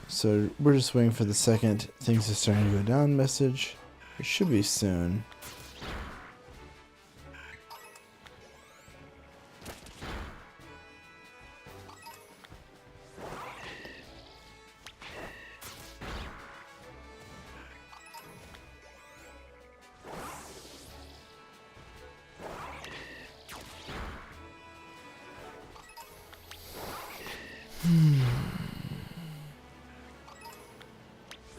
S1: So, we're just waiting for the second things are starting to go down message. It should be soon.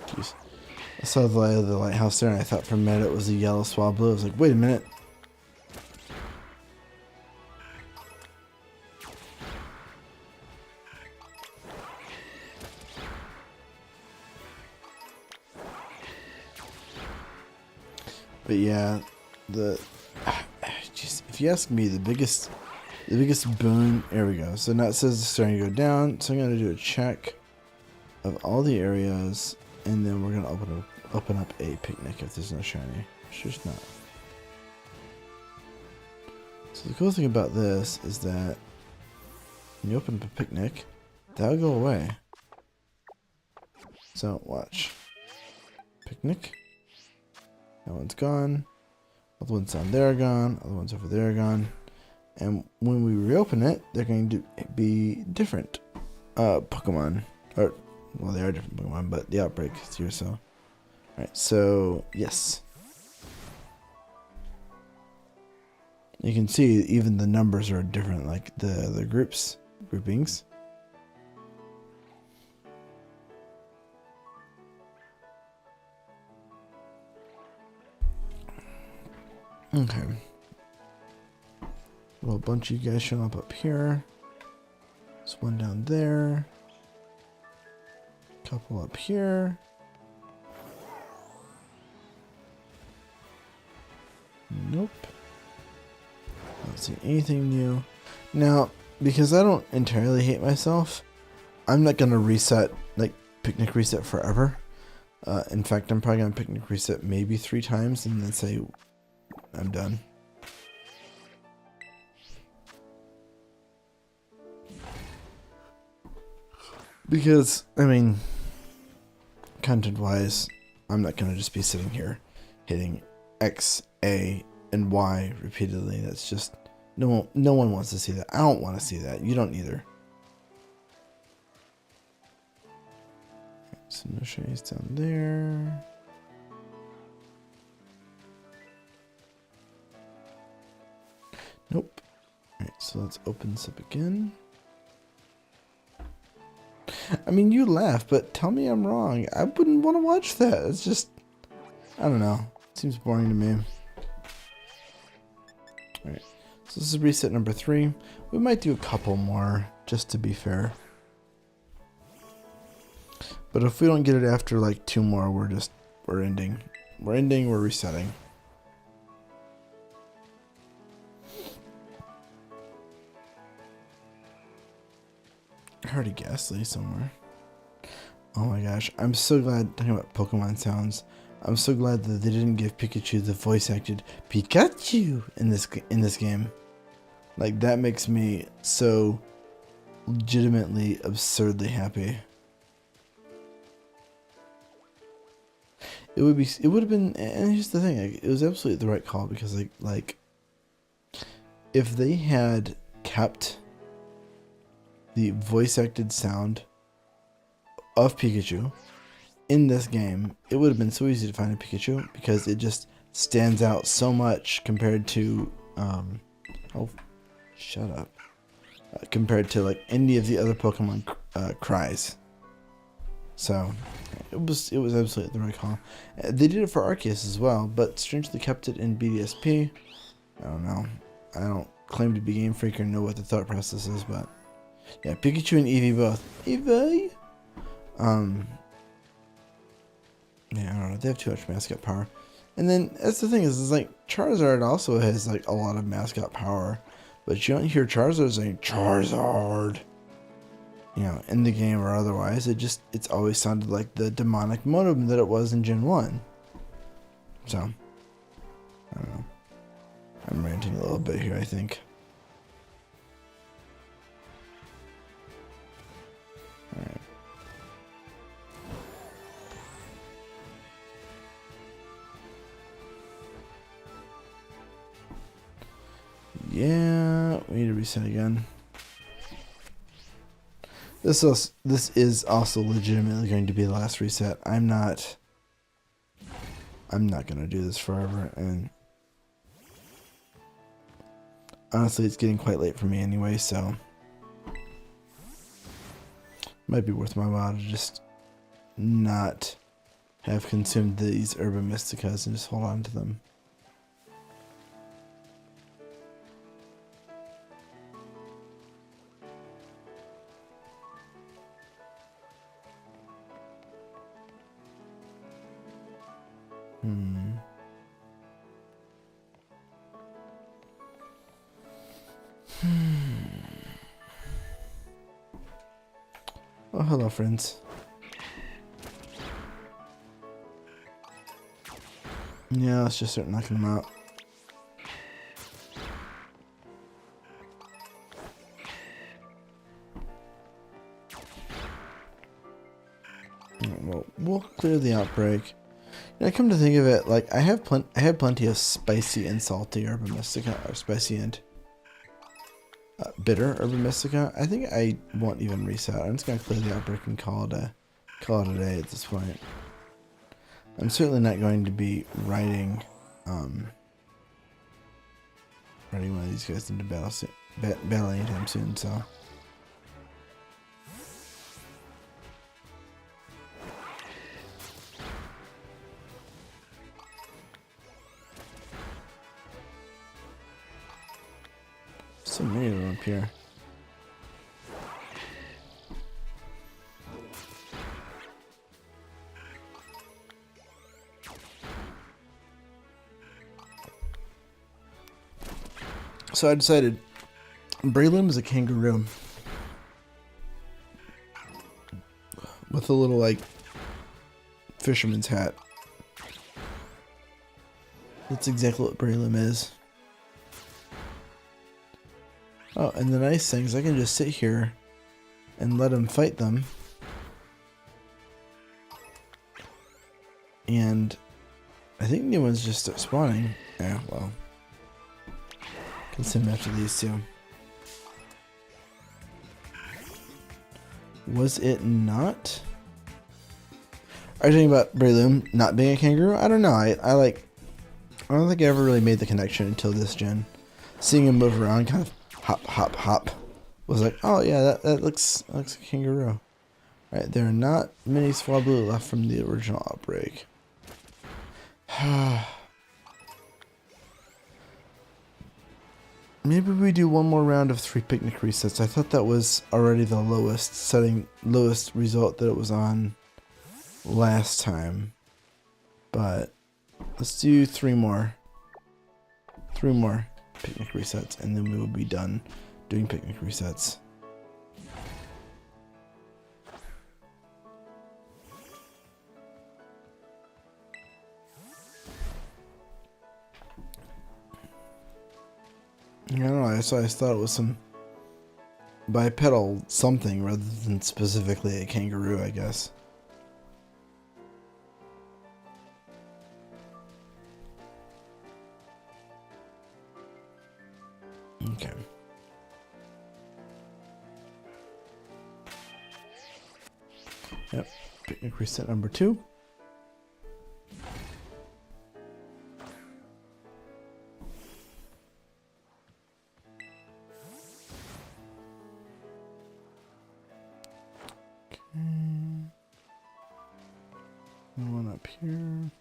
S1: Jeez. I saw the light of the lighthouse there and I thought for a minute it was a yellow Swablu. I was like, wait a minute. But yeah, jeez, if you ask me, the biggest boon. There we go. So now it says it's starting to go down. So I'm gonna do a check of all the areas, and then we're gonna open up a picnic if there's no shiny. Which there's not. So the cool thing about this is that when you open up a picnic, that'll go away. So watch. Picnic. That one's gone. Other ones down there are gone. Other ones over there are gone. And when we reopen it, they're going to be different Pokemon. Or, well, they are different Pokemon, but the outbreak is here, so. Alright, so, yes. You can see even the numbers are different, like the groupings. Okay. Well, a bunch of you guys showing up here. There's one down there. Couple up here. Nope. Don't see anything new. Now, because I don't entirely hate myself, I'm not gonna reset, like, picnic reset forever. In fact, I'm probably gonna picnic reset maybe 3 times and then say I'm done. Because, I mean, content-wise, I'm not going to just be sitting here hitting X, A, and Y repeatedly. That's just, no one wants to see that. I don't want to see that. You don't either. So no shinies down there. Nope. Alright, so let's open this up again. I mean, you laugh, but tell me I'm wrong. I wouldn't want to watch that. It's just, I don't know. It seems boring to me. Alright, so this is reset number 3. We might do a couple more, just to be fair. But if we don't get it after like 2 more, we're ending. we're ending, we're resetting. I heard a Ghastly somewhere. Oh my gosh, I'm so glad, talking about Pokemon sounds, I'm so glad that they didn't give Pikachu the voice acted Pikachu in this game. Like, that makes me so legitimately absurdly happy. It would have been, and here's the thing, like, it was absolutely the right call, because like if they had kept the voice acted sound of Pikachu in this game, it would have been so easy to find a Pikachu, because it just stands out so much compared to oh, shut up, compared to like any of the other Pokemon cries. So it was absolutely the right call. They did it for Arceus as well, but strangely kept it in BDSP. I don't know. I don't claim to be Game Freak or know what the thought process is, but yeah, Pikachu and Eevee both. Eevee. Yeah, I don't know. They have too much mascot power. And then that's the thing is like Charizard also has like a lot of mascot power, but you don't hear Charizard saying Charizard, you know, in the game or otherwise. It's always sounded like the demonic modem that it was in Gen 1. So, I don't know. I'm ranting a little bit here, I think. Alright. Yeah, we need to reset again. This is also legitimately going to be the last reset. I'm not gonna do this forever, and honestly, it's getting quite late for me anyway, so might be worth my while to just not have consumed these Urban Mysticas and just hold on to them. Oh, hello, friends. Yeah, let's just start knocking them out. Well, we'll clear the outbreak. And come to think of it, like I have plenty of spicy and salty Urban Mystica, or spicy and bitter Urban Mystica. I think I won't even reset. I'm just gonna clear the outbreak and call it a day at this point. I'm certainly not going to be riding one of these guys into battle anytime soon. So. So many of them up here. So I decided Breloom is a kangaroo with a little like fisherman's hat. That's exactly what Breloom is. Oh, and the nice thing is I can just sit here and let him fight them. And I think new ones just start spawning. Yeah, well. Can send him after these two. Was it not? Are you talking about Breloom not being a kangaroo? I don't know. I don't think I ever really made the connection until this gen. Seeing him move around kind of hop, hop, hop was like, oh yeah, that looks like a kangaroo. Right, there are not many Swablu left from the original outbreak. Maybe we do one more round of 3 picnic resets. I thought that was already the lowest result that it was on last time. But Let's do 3 more. 3 more picnic resets, and then we will be done doing picnic resets. I don't know, I thought it was some bipedal something rather than specifically a kangaroo, I guess. Okay. Yep, picnic reset number 2. One up here.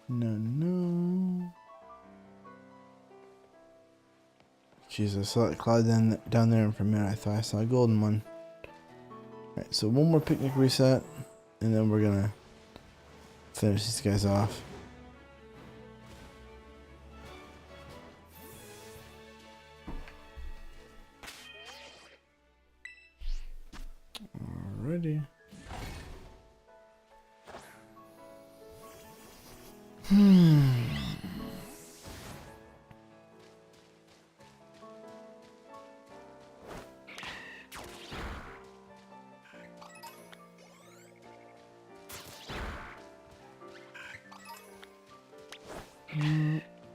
S1: No. Jesus, I saw that cloud down there, and for a minute I thought I saw a golden one. Alright, so one more picnic reset, and then we're gonna finish these guys off. Alrighty.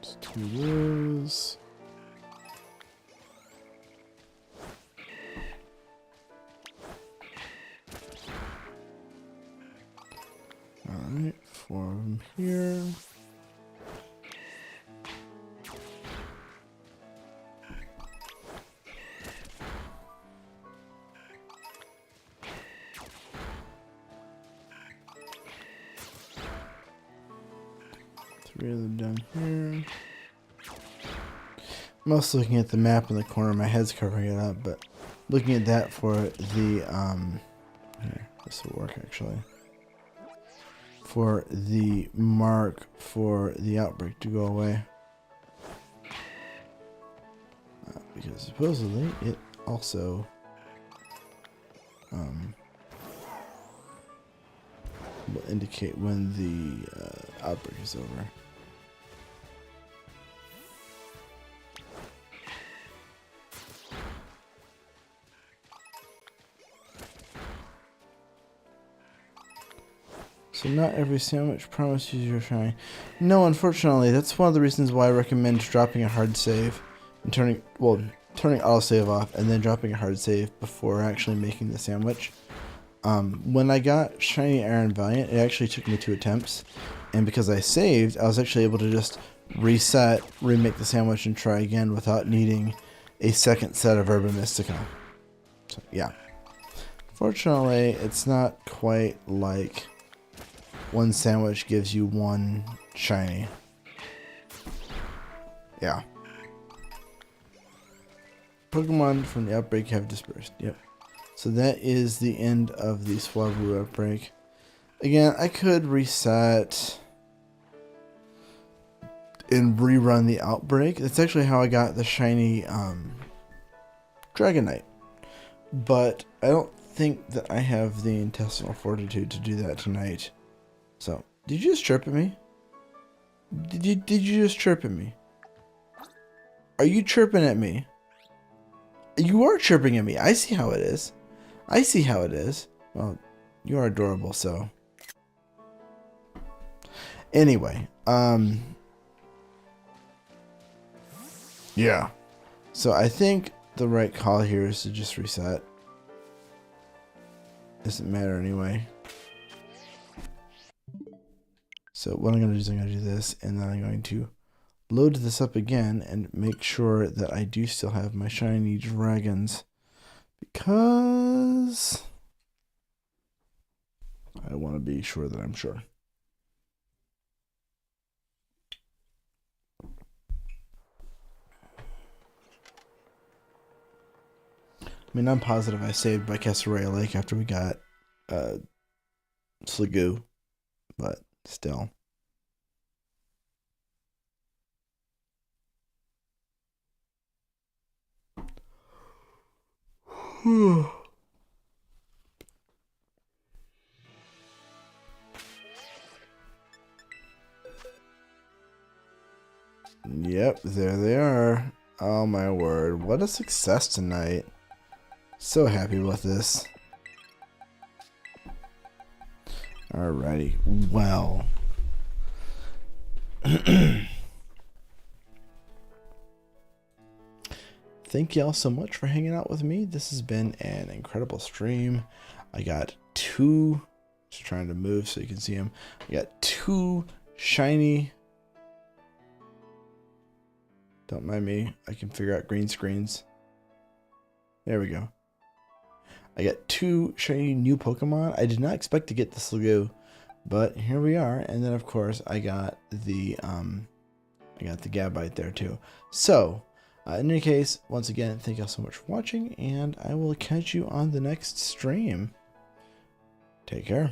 S1: Let's do this. Alright, 4 of them here. Three of them down here. I'm also looking at the map in the corner. My head's covering it up, but looking at that for the here, this will work actually. For the mark for the outbreak to go away, because supposedly it also will indicate when the outbreak is over. So not every sandwich promises you a shine. No, unfortunately, that's one of the reasons why I recommend dropping a hard save and turning autosave off and then dropping a hard save before actually making the sandwich. When I got Shiny Iron Valiant, it actually took me 2 attempts, and because I saved, I was actually able to just reset, remake the sandwich, and try again without needing a second set of Herba Mystica. So, yeah. Fortunately, it's not quite like one sandwich gives you 1 shiny. Yeah. Pokemon from the outbreak have dispersed. Yep. So that is the end of the Swablu outbreak. Again, I could reset and rerun the outbreak. That's actually how I got the shiny Dragonite. But I don't think that I have the intestinal fortitude to do that tonight. So, did you just chirp at me? Did you just chirp at me? Are you chirping at me? You are chirping at me. I see how it is. I see how it is. Well, you are adorable, so. Anyway, yeah. So I think the right call here is to just reset. Doesn't matter anyway. So what I'm going to do is I'm going to do this, and then I'm going to load this up again and make sure that I do still have my shiny dragons, because I want to be sure that I'm sure. I mean, I'm positive I saved by Cassowary Lake after we got Sligoo, but still. Yep, there they are. Oh my word, what a success tonight. So happy with this. Alrighty, well. Thank y'all so much for hanging out with me. This has been an incredible stream. I got two, just trying to move so you can see them. I got two shiny, don't mind me, I can figure out green screens. There we go. I got two shiny new Pokemon. I did not expect to get the Sligoo, but here we are. And then of course I got the Gabite there too. So in any case, once again, thank y'all so much for watching, and I will catch you on the next stream. Take care.